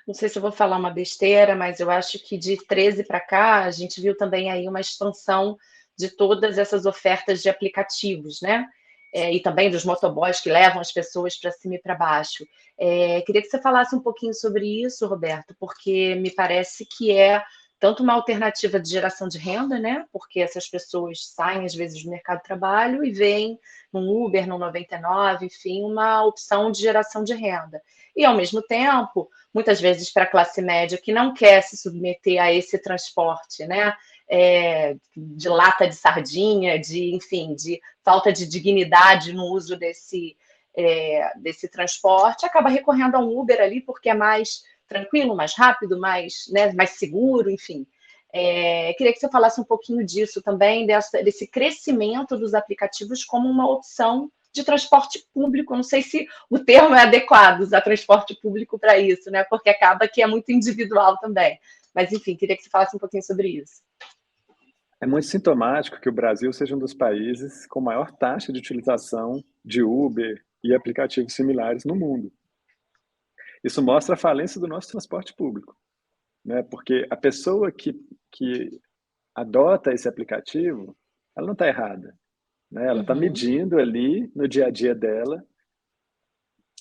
Não sei se eu vou falar uma besteira, mas eu acho que de 13 para cá, a gente viu também aí uma expansão de todas essas ofertas de aplicativos, né? E também dos motoboys que levam as pessoas para cima e para baixo. Queria que você falasse um pouquinho sobre isso, Roberto, porque me parece que é tanto uma alternativa de geração de renda, né? Porque essas pessoas saem às vezes do mercado de trabalho e veem no Uber, no 99, enfim, uma opção de geração de renda. E ao mesmo tempo, muitas vezes para a classe média que não quer se submeter a esse transporte, né? De lata de sardinha, enfim, de falta de dignidade no uso desse transporte, acaba recorrendo a um Uber ali porque é mais tranquilo, mais rápido, né, mais seguro, enfim. Queria que você falasse um pouquinho disso também, desse crescimento dos aplicativos como uma opção de transporte público. Não sei se o termo é adequado, usar transporte público para isso, né? Porque acaba que é muito individual também. Mas, enfim, queria que você falasse um pouquinho sobre isso. É muito sintomático que o Brasil seja um dos países com maior taxa de utilização de Uber e aplicativos similares no mundo. Isso mostra a falência do nosso transporte público, né? Porque a pessoa que adota esse aplicativo, ela não está errada, né? Ela está Uhum, medindo ali no dia a dia dela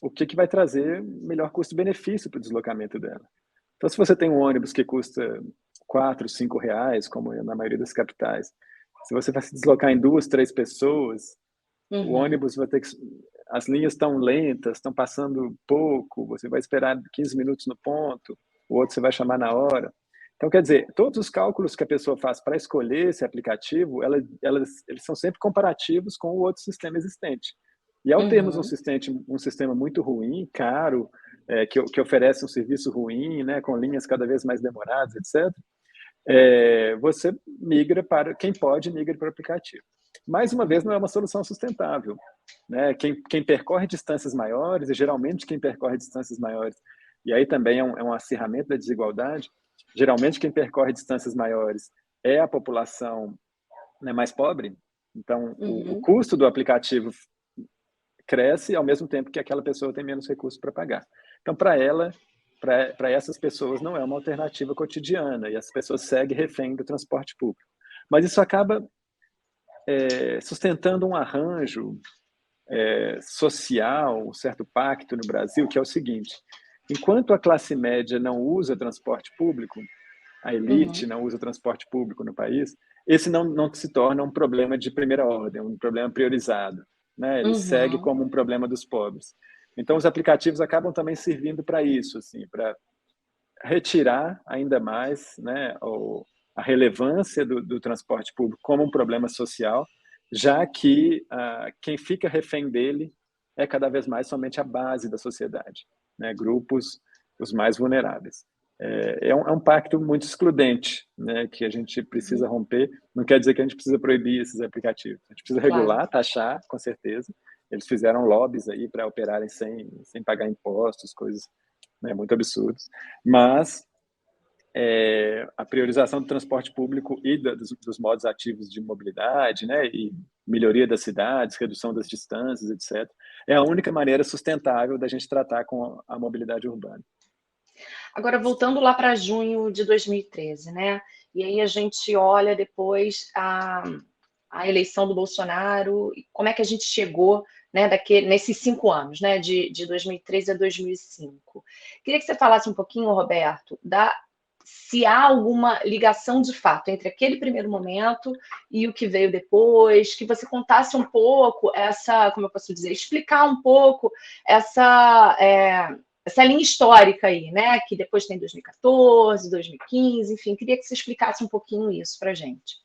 o que vai trazer melhor custo-benefício para o deslocamento dela. Então, se você tem um ônibus que custa 4, 5 reais, como é na maioria das capitais, se você vai se deslocar em 2, 3 pessoas, o uhum, ônibus vai ter que... As linhas estão lentas, estão passando pouco, você vai esperar 15 minutos no ponto, o outro você vai chamar na hora. Então, quer dizer, todos os cálculos que a pessoa faz para escolher esse aplicativo, eles são sempre comparativos com o outro sistema existente. E ao termos uhum. um sistema muito ruim, caro, que oferece um serviço ruim, né, com linhas cada vez mais demoradas, etc., você migra para, quem pode, migra para o aplicativo. Mais uma vez, não é uma solução sustentável, né? Quem percorre distâncias maiores, e geralmente quem percorre distâncias maiores, e aí também é um acirramento da desigualdade, geralmente quem percorre distâncias maiores é a população, né, mais pobre, então o Uhum. custo do aplicativo cresce ao mesmo tempo que aquela pessoa tem menos recursos para pagar. Então, para essas pessoas, não é uma alternativa cotidiana e as pessoas seguem refém do transporte público. Mas isso acaba sustentando um arranjo social, um certo pacto no Brasil, que é o seguinte: enquanto a classe média não usa transporte público, a elite Uhum, não usa transporte público no país, esse não se torna um problema de primeira ordem, um problema priorizado, né? Ele segue uhum, como um problema dos pobres. Então, os aplicativos acabam também servindo para isso, assim, para retirar ainda mais, né, a relevância do transporte público como um problema social, já que quem fica refém dele é cada vez mais somente a base da sociedade, né, grupos os mais vulneráveis. É um pacto muito excludente, né, que a gente precisa uhum. romper. Não quer dizer que a gente precisa proibir esses aplicativos. A gente precisa Claro. regular, taxar, com certeza. Eles fizeram lobbies aí para operarem sem pagar impostos, coisas, né, muito absurdas. Mas a priorização do transporte público e dos modos ativos de mobilidade, né, e melhoria das cidades, redução das distâncias, etc., é a única maneira sustentável da gente tratar com a mobilidade urbana. Agora, voltando lá para junho de 2013, né? E aí a gente olha depois a eleição do Bolsonaro, e como é que a gente chegou, né, nesses 5 anos, né, de 2013 a 2005. Queria que você falasse um pouquinho, Roberto, se há alguma ligação de fato entre aquele primeiro momento e o que veio depois, que você contasse um pouco como eu posso dizer, explicar um pouco essa linha histórica aí, né? Que depois tem 2014, 2015, enfim, queria que você explicasse um pouquinho isso para a gente.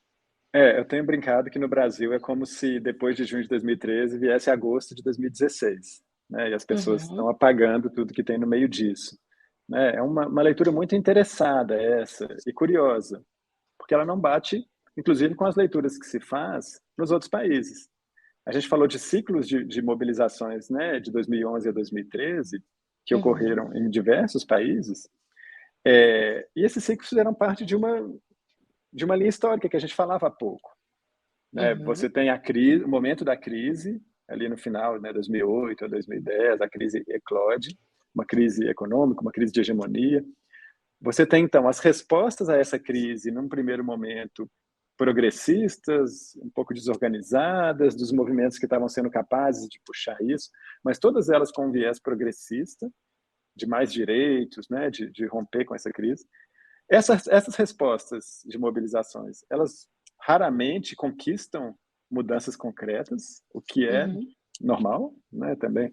Eu tenho brincado que no Brasil é como se depois de junho de 2013 viesse agosto de 2016, né? E as pessoas estão Uhum, apagando tudo que tem no meio disso, né? É uma leitura muito interessada essa e curiosa, porque ela não bate, inclusive, com as leituras que se faz nos outros países. A gente falou de ciclos de mobilizações, né, de 2011 a 2013, que uhum, ocorreram em diversos países, e esses ciclos fizeram parte de uma linha histórica que a gente falava há pouco, né? Você uhum, tem a crise, o momento da crise, ali no final, né, 2008 a 2010, a crise eclode, uma crise econômica, uma crise de hegemonia. Você tem, então, as respostas a essa crise, num primeiro momento, progressistas, um pouco desorganizadas, dos movimentos que estavam sendo capazes de puxar isso, mas todas elas com um viés progressista, de mais direitos, né, de romper com essa crise. Essas respostas de mobilizações, elas raramente conquistam mudanças concretas, o que é uhum, normal, né, também.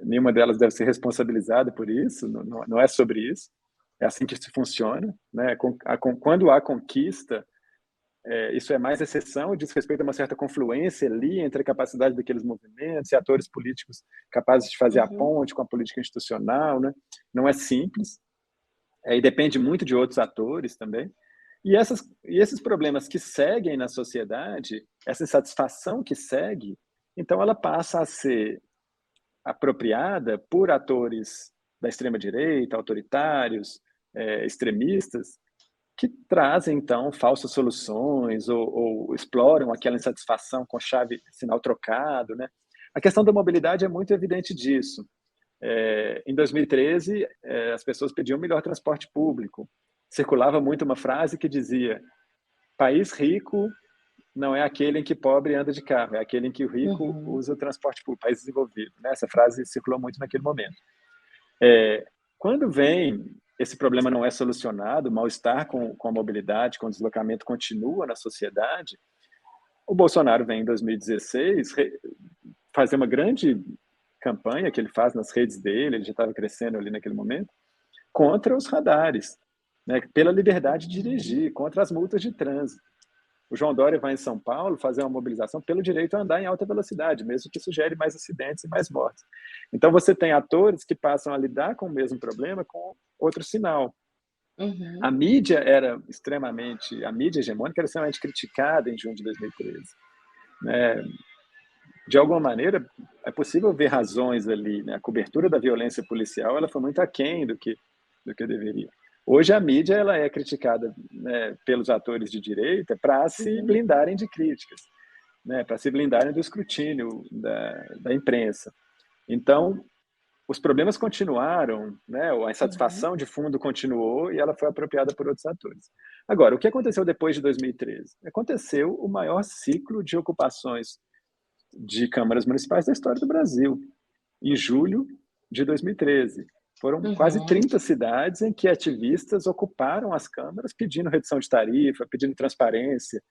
Nenhuma delas deve ser responsabilizada por isso, não é sobre isso. É assim que se funciona, né? Quando há conquista, isso é mais exceção, diz respeito a uma certa confluência ali entre a capacidade daqueles movimentos e atores políticos capazes de fazer a uhum, ponte com a política institucional, né? Não é simples, e depende muito de outros atores também. E esses problemas que seguem na sociedade, essa insatisfação que segue, então ela passa a ser apropriada por atores da extrema-direita, autoritários, extremistas, que trazem, então, falsas soluções ou exploram aquela insatisfação com chave, sinal trocado, né? A questão da mobilidade é muito evidente disso. Em 2013, as pessoas pediam melhor transporte público. Circulava muito uma frase que dizia: país rico não é aquele em que pobre anda de carro, é aquele em que o rico Uhum. usa o transporte público, país desenvolvido. Né? Essa frase circulou muito naquele momento. Quando vem esse problema não é solucionado, o mal-estar com a mobilidade, com o deslocamento continua na sociedade, o Bolsonaro vem em 2016 fazer uma grande campanha que ele faz nas redes dele, ele já estava crescendo ali naquele momento, contra os radares, né, pela liberdade de dirigir, contra as multas de trânsito. O João Dória vai em São Paulo fazer uma mobilização pelo direito a andar em alta velocidade, mesmo que isso gere mais acidentes e mais mortes. Então, você tem atores que passam a lidar com o mesmo problema com outro sinal. A Uhum. mídia era extremamente, a mídia hegemônica era extremamente criticada em junho de 2013. Né? De alguma maneira, é possível ver razões ali. Né? A cobertura da violência policial ela foi muito aquém do que deveria. Hoje a mídia ela é criticada, né, pelos atores de direita para se Uhum. blindarem de críticas, né, para se blindarem do escrutínio da imprensa. Então, os problemas continuaram, né, a Uhum. insatisfação de fundo continuou e ela foi apropriada por outros atores. Agora, o que aconteceu depois de 2013? Aconteceu o maior ciclo de ocupações de câmaras municipais da história do Brasil, em julho de 2013. Foram quase Uhum. 30 cidades em que ativistas ocuparam as câmaras pedindo redução de tarifa, pedindo transparência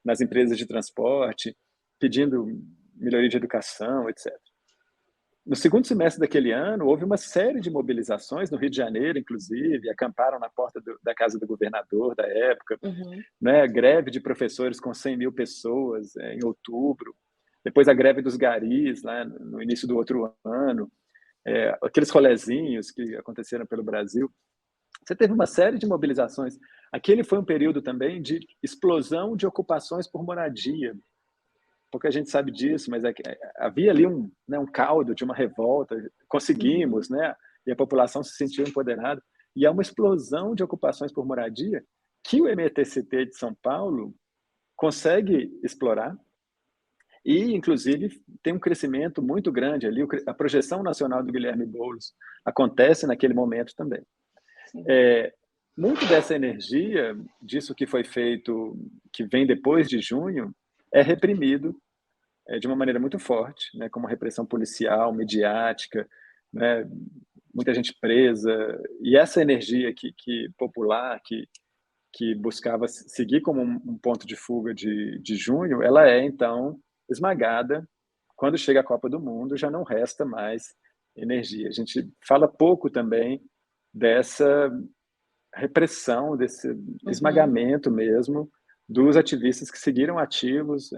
nas empresas de transporte, pedindo melhoria de educação, etc. No segundo semestre daquele ano, houve uma série de mobilizações, no Rio de Janeiro, inclusive, acamparam na porta da casa do governador da época, Uhum. né? Greve de professores com 100 mil pessoas em outubro, depois a greve dos garis, lá no início do outro ano, aqueles rolezinhos que aconteceram pelo Brasil. Você teve uma série de mobilizações. Aquele foi um período também de explosão de ocupações por moradia. Pouca gente sabe disso, mas havia ali um caldo de uma revolta. Uhum. Conseguimos, né? E a população se sentiu empoderada. E há uma explosão de ocupações por moradia que o MTST de São Paulo consegue explorar e, inclusive, tem um crescimento muito grande ali. A projeção nacional do Guilherme Boulos acontece naquele momento também. Sim. Muito dessa energia, disso que foi feito, que vem depois de junho, é reprimido de uma maneira muito forte, né, como repressão policial, midiática, né, muita gente presa. E essa energia popular, que buscava seguir como um ponto de fuga de junho, ela é, então, esmagada. Quando chega a Copa do Mundo, já não resta mais energia. A gente fala pouco também dessa repressão, desse Uhum. esmagamento mesmo dos ativistas que seguiram ativos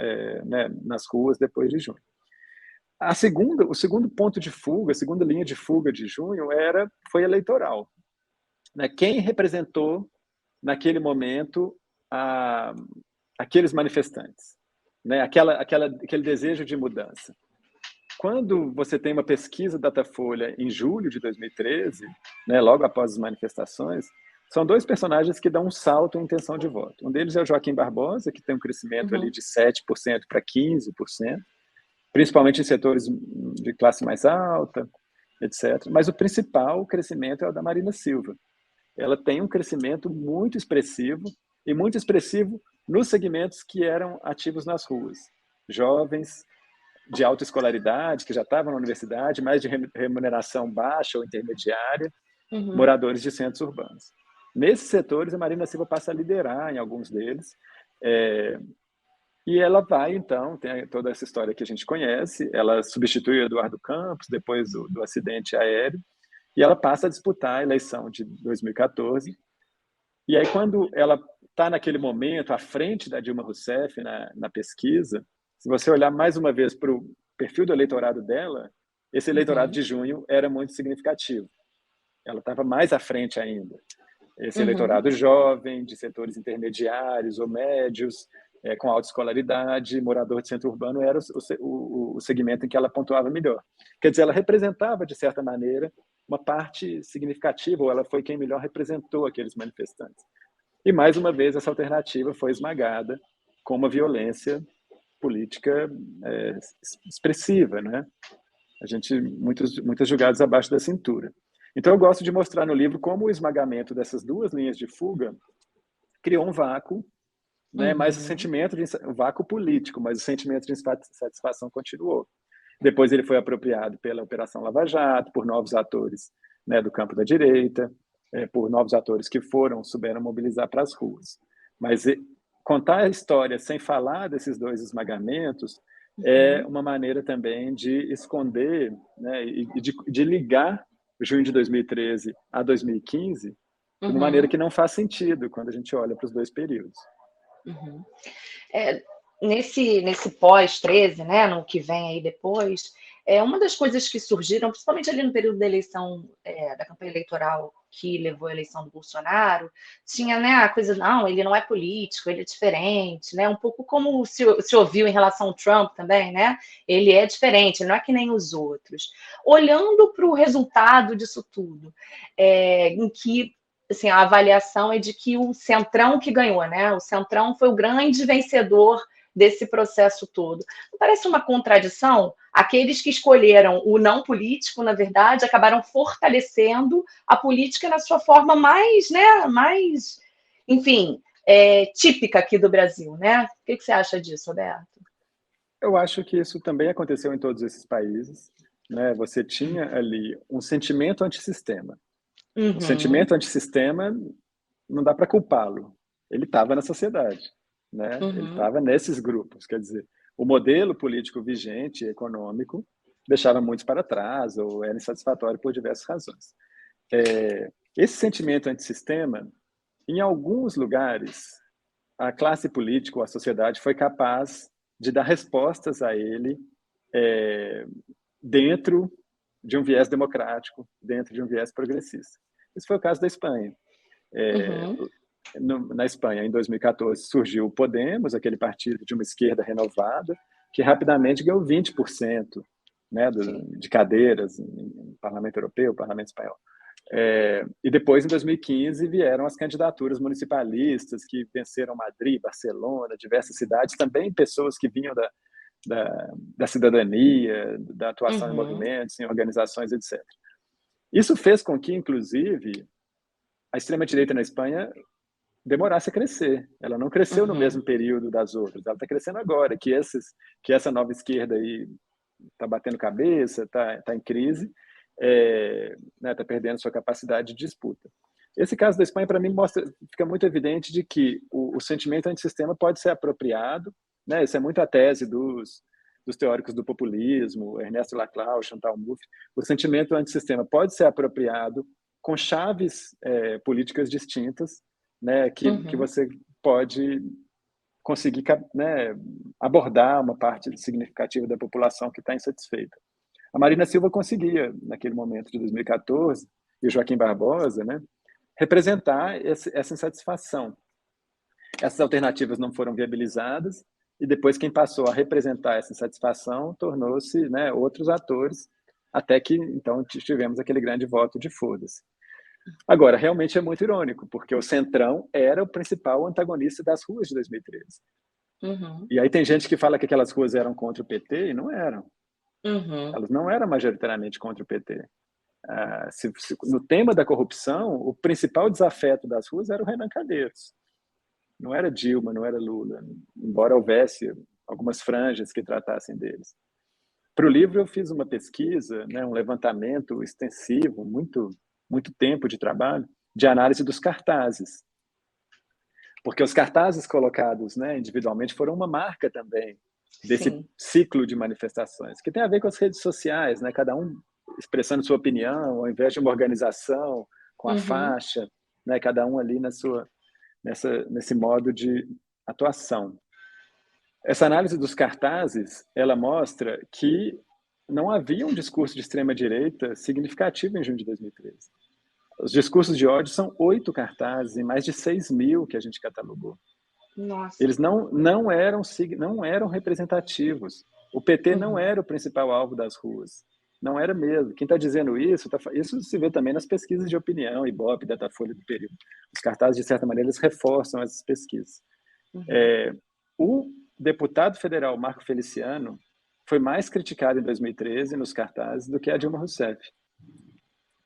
né, nas ruas depois de junho. O segundo ponto de fuga, a segunda linha de fuga de junho foi eleitoral. Né? Quem representou naquele momento a, aqueles manifestantes, né? Aquele desejo de mudança. Quando você tem uma pesquisa Datafolha em julho de 2013, né, logo após as manifestações, são dois personagens que dão um salto em intenção de voto. Um deles é o Joaquim Barbosa, que tem um crescimento ali Uhum. de 7% para 15%, principalmente em setores de classe mais alta, etc. Mas o principal crescimento é o da Marina Silva. Ela tem um crescimento muito expressivo nos segmentos que eram ativos nas ruas. Jovens de alta escolaridade, que já estavam na universidade, mas de remuneração baixa ou intermediária, Uhum. moradores de centros urbanos. Nesses setores, a Marina Silva passa a liderar em alguns deles, e ela vai, então, tem toda essa história que a gente conhece, ela substitui o Eduardo Campos depois do acidente aéreo, e ela passa a disputar a eleição de 2014. E aí, quando ela está naquele momento, à frente da Dilma Rousseff na pesquisa, se você olhar mais uma vez para o perfil do eleitorado dela, esse eleitorado Uhum. de junho era muito significativo. Ela estava mais à frente ainda. Esse Uhum. eleitorado jovem, de setores intermediários ou médios, com alta escolaridade, morador de centro urbano, era o segmento em que ela pontuava melhor. Quer dizer, ela representava, de certa maneira, uma parte significativa, ou ela foi quem melhor representou aqueles manifestantes. E, mais uma vez, essa alternativa foi esmagada com uma violência política expressiva, né? muitos julgados abaixo da cintura. Então, eu gosto de mostrar no livro como o esmagamento dessas duas linhas de fuga criou um vácuo, né, mas o vácuo político, mas o sentimento de insatisfação continuou. Depois ele foi apropriado pela Operação Lava Jato, por novos atores, né, do campo da direita, por novos atores que souberam mobilizar para as ruas. Mas contar a história sem falar desses dois esmagamentos é uma maneira também de esconder, né, e de ligar junho de 2013 a 2015 de uma maneira que não faz sentido quando a gente olha para os dois períodos. Nesse pós-13, né, no que vem aí depois, uma das coisas que surgiram, principalmente ali no período da eleição, da campanha eleitoral que levou à eleição do Bolsonaro, tinha, né, a coisa, não, ele não é político, ele é diferente, né, um pouco como se ouviu em relação ao Trump também, né, ele é diferente, ele não é que nem os outros. Olhando para o resultado disso tudo, em que assim, a avaliação é de que o Centrão que ganhou, né? O Centrão foi o grande vencedor desse processo todo. Não parece uma contradição? Aqueles que escolheram o não político, na verdade, acabaram fortalecendo a política na sua forma mais, né, enfim, típica aqui do Brasil, né? O que você acha disso, Roberto? Eu acho que isso também aconteceu em todos esses países, né? Você tinha ali um sentimento antissistema. O sentimento antissistema não dá para culpá-lo. Ele estava na sociedade, né? Ele estava nesses grupos. Quer dizer, o modelo político vigente, econômico, deixava muitos para trás ou era insatisfatório por diversas razões. Esse sentimento antissistema, em alguns lugares, a classe política ou a sociedade foi capaz de dar respostas a ele dentro de um viés democrático, dentro de um viés progressista. Esse foi o caso da Espanha. Na Espanha, em 2014, surgiu o Podemos, aquele partido de uma esquerda renovada, que rapidamente ganhou 20%, né, de cadeiras no Parlamento Europeu, Parlamento Espanhol. E depois, em 2015, vieram as candidaturas municipalistas que venceram Madrid, Barcelona, diversas cidades, também pessoas que vinham da cidadania, da atuação em movimentos, em organizações, etc. Isso fez com que, inclusive, a extrema-direita na Espanha demorasse a crescer. Ela não cresceu no mesmo período das outras. Ela está crescendo agora, que essa nova esquerda aí está batendo cabeça, está em crise, está perdendo sua capacidade de disputa. Esse caso da Espanha, para mim, fica muito evidente de que o sentimento antissistema pode ser apropriado, né? Isso é muito a tese dos teóricos do populismo, Ernesto Laclau, Chantal Mouffe. O sentimento antissistema pode ser apropriado com chaves políticas distintas, né, que você pode conseguir, né, abordar uma parte significativa da população que está insatisfeita. A Marina Silva conseguia, naquele momento de 2014, e o Joaquim Barbosa, né, representar essa insatisfação. Essas alternativas não foram viabilizadas, e depois quem passou a representar essa insatisfação tornou-se, né, outros atores, até que, então, tivemos aquele grande voto de foda-se. Agora, realmente é muito irônico, porque o Centrão era o principal antagonista das ruas de 2013. E aí tem gente que fala que aquelas ruas eram contra o PT, e não eram. Elas não eram majoritariamente contra o PT. No tema da corrupção, o principal desafeto das ruas era o Renan Calheiros. Não era Dilma, não era Lula, embora houvesse algumas franjas que tratassem deles. Para o livro eu fiz uma pesquisa, né, um levantamento extensivo, muito tempo de trabalho, de análise dos cartazes. Porque os cartazes colocados, né, individualmente foram uma marca também desse ciclo de manifestações, que tem a ver com as redes sociais, né, cada um expressando sua opinião, ao invés de uma organização com a faixa, né, cada um ali nesse modo de atuação. Essa análise dos cartazes, ela mostra que não havia um discurso de extrema-direita significativo em junho de 2013. Os discursos de ódio são 8 cartazes e mais de 6.000 que a gente catalogou. Nossa. Eles não eram representativos. O PT não era o principal alvo das ruas. Não era mesmo. Quem está dizendo isso, isso se vê também nas pesquisas de opinião, Ibope, Datafolha do período. Os cartazes, de certa maneira, eles reforçam essas pesquisas. O deputado federal Marco Feliciano, foi mais criticada em 2013 nos cartazes do que a Dilma Rousseff.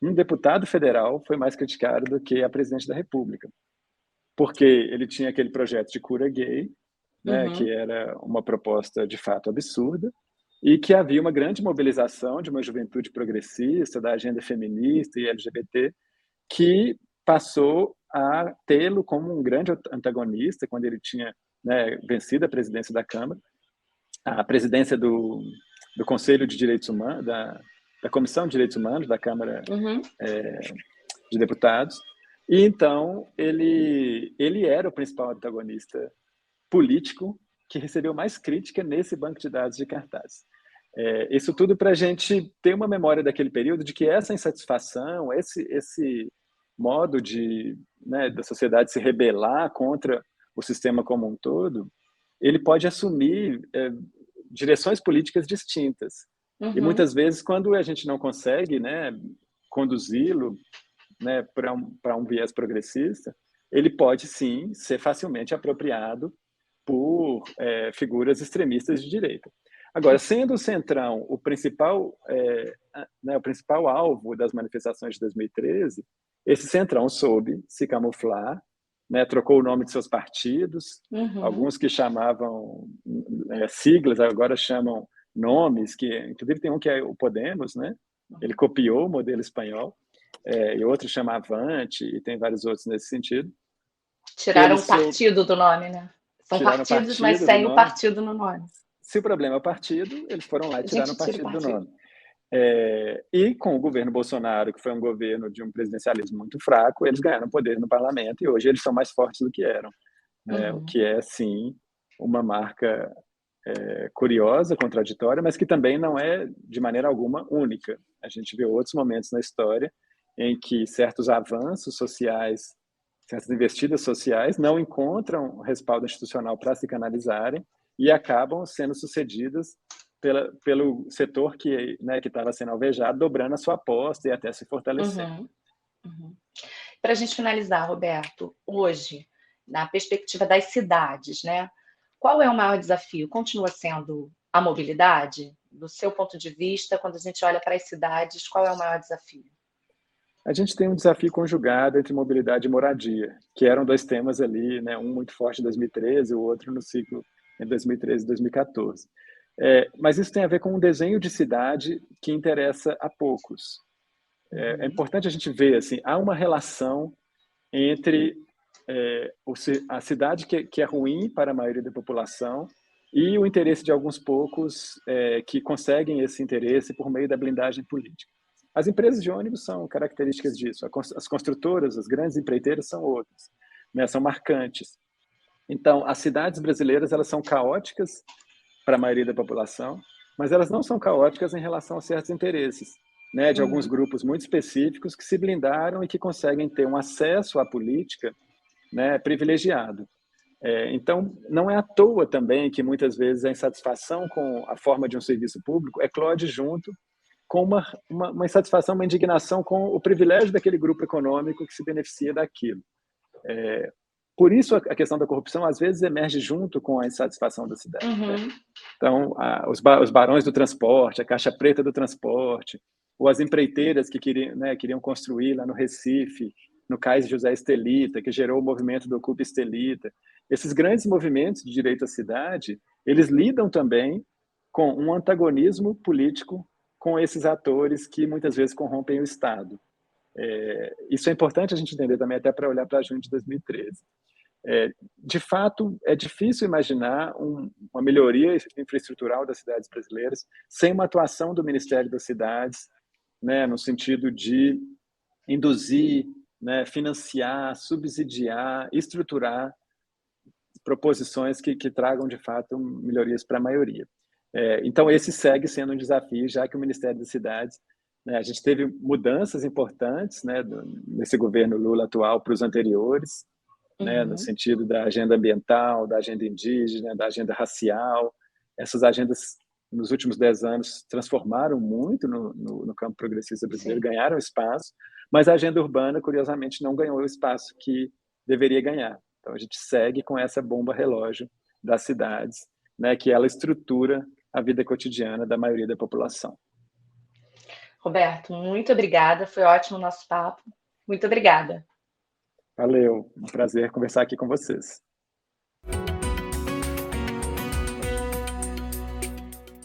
Um deputado federal foi mais criticado do que a presidente da República, porque ele tinha aquele projeto de cura gay, né, que era uma proposta de fato absurda, e que havia uma grande mobilização de uma juventude progressista, da agenda feminista e LGBT, que passou a tê-lo como um grande antagonista quando ele tinha, né, vencido a presidência da Câmara, a presidência do Conselho de Direitos Humanos, da Comissão de Direitos Humanos da Câmara de Deputados, e então ele era o principal antagonista político que recebeu mais crítica nesse banco de dados de cartaz. Isso tudo para a gente ter uma memória daquele período de que essa insatisfação, esse modo de, né, da sociedade se rebelar contra o sistema como um todo, ele pode assumir direções políticas distintas. E muitas vezes, quando a gente não consegue, né, conduzi-lo, né, para um viés progressista, ele pode sim ser facilmente apropriado por figuras extremistas de direita. Agora, sendo o Centrão o principal alvo das manifestações de 2013, esse Centrão soube se camuflar, né, trocou o nome de seus partidos, alguns que chamavam siglas, agora chamam nomes, que inclusive tem um que é o Podemos, né? Ele copiou o modelo espanhol, e outro chama Avante, e tem vários outros nesse sentido. Tiraram o partido do nome, né? São partidos, mas sem o partido no nome. Se o problema é o partido, eles foram lá e tiraram o partido do nome. E com o governo Bolsonaro, que foi um governo de um presidencialismo muito fraco, eles ganharam poder no parlamento e hoje eles são mais fortes do que eram. O que é, sim, uma marca curiosa, contraditória, mas que também não é, de maneira alguma, única. A gente vê outros momentos na história em que certos avanços sociais, certas investidas sociais não encontram respaldo institucional para se canalizarem e acabam sendo sucedidas pelo setor que estava sendo alvejado, dobrando a sua aposta e até se fortalecendo. Para a gente finalizar, Roberto, hoje, na perspectiva das cidades, né, qual é o maior desafio? Continua sendo a mobilidade? Do seu ponto de vista, quando a gente olha para as cidades, qual é o maior desafio? A gente tem um desafio conjugado entre mobilidade e moradia, que eram dois temas ali, né, um muito forte em 2013, o outro no ciclo em 2013 e 2014. Mas isso tem a ver com um desenho de cidade que interessa a poucos. É importante a gente ver, assim, há uma relação entre a cidade que é ruim para a maioria da população e o interesse de alguns poucos que conseguem esse interesse por meio da blindagem política. As empresas de ônibus são características disso, as construtoras, as grandes empreiteiras são outras, né, são marcantes. Então, as cidades brasileiras elas são caóticas para a maioria da população, mas elas não são caóticas em relação a certos interesses, né, de alguns grupos muito específicos que se blindaram e que conseguem ter um acesso à política, né, privilegiado. Então, não é à toa também que muitas vezes a insatisfação com a forma de um serviço público eclode junto com uma insatisfação, uma indignação com o privilégio daquele grupo econômico que se beneficia daquilo. Por isso, a questão da corrupção, às vezes, emerge junto com a insatisfação da cidade. Né? Então, os barões do transporte, a caixa preta do transporte, ou as empreiteiras que queriam construir lá no Recife, no Cais José Estelita, que gerou o movimento do Ocupa Estelita. Esses grandes movimentos de direito à cidade, eles lidam também com um antagonismo político com esses atores que muitas vezes corrompem o Estado. Isso é importante a gente entender também, até para olhar para a junho de 2013. De fato, é difícil imaginar uma melhoria infraestrutural das cidades brasileiras sem uma atuação do Ministério das Cidades, né, no sentido de induzir, né, financiar, subsidiar, estruturar proposições que tragam, de fato, melhorias para a maioria. Então, esse segue sendo um desafio, já que o Ministério das Cidades, né, a gente teve mudanças importantes, né, nesse governo Lula atual para os anteriores, né, no sentido da agenda ambiental, da agenda indígena, da agenda racial. Essas agendas, nos últimos 10 anos, transformaram muito no campo progressista brasileiro, ganharam espaço, mas a agenda urbana, curiosamente, não ganhou o espaço que deveria ganhar. Então, a gente segue com essa bomba relógio das cidades, né, que ela estrutura a vida cotidiana da maioria da população. Roberto, muito obrigada, foi ótimo o nosso papo. Muito obrigada. Valeu, um prazer conversar aqui com vocês.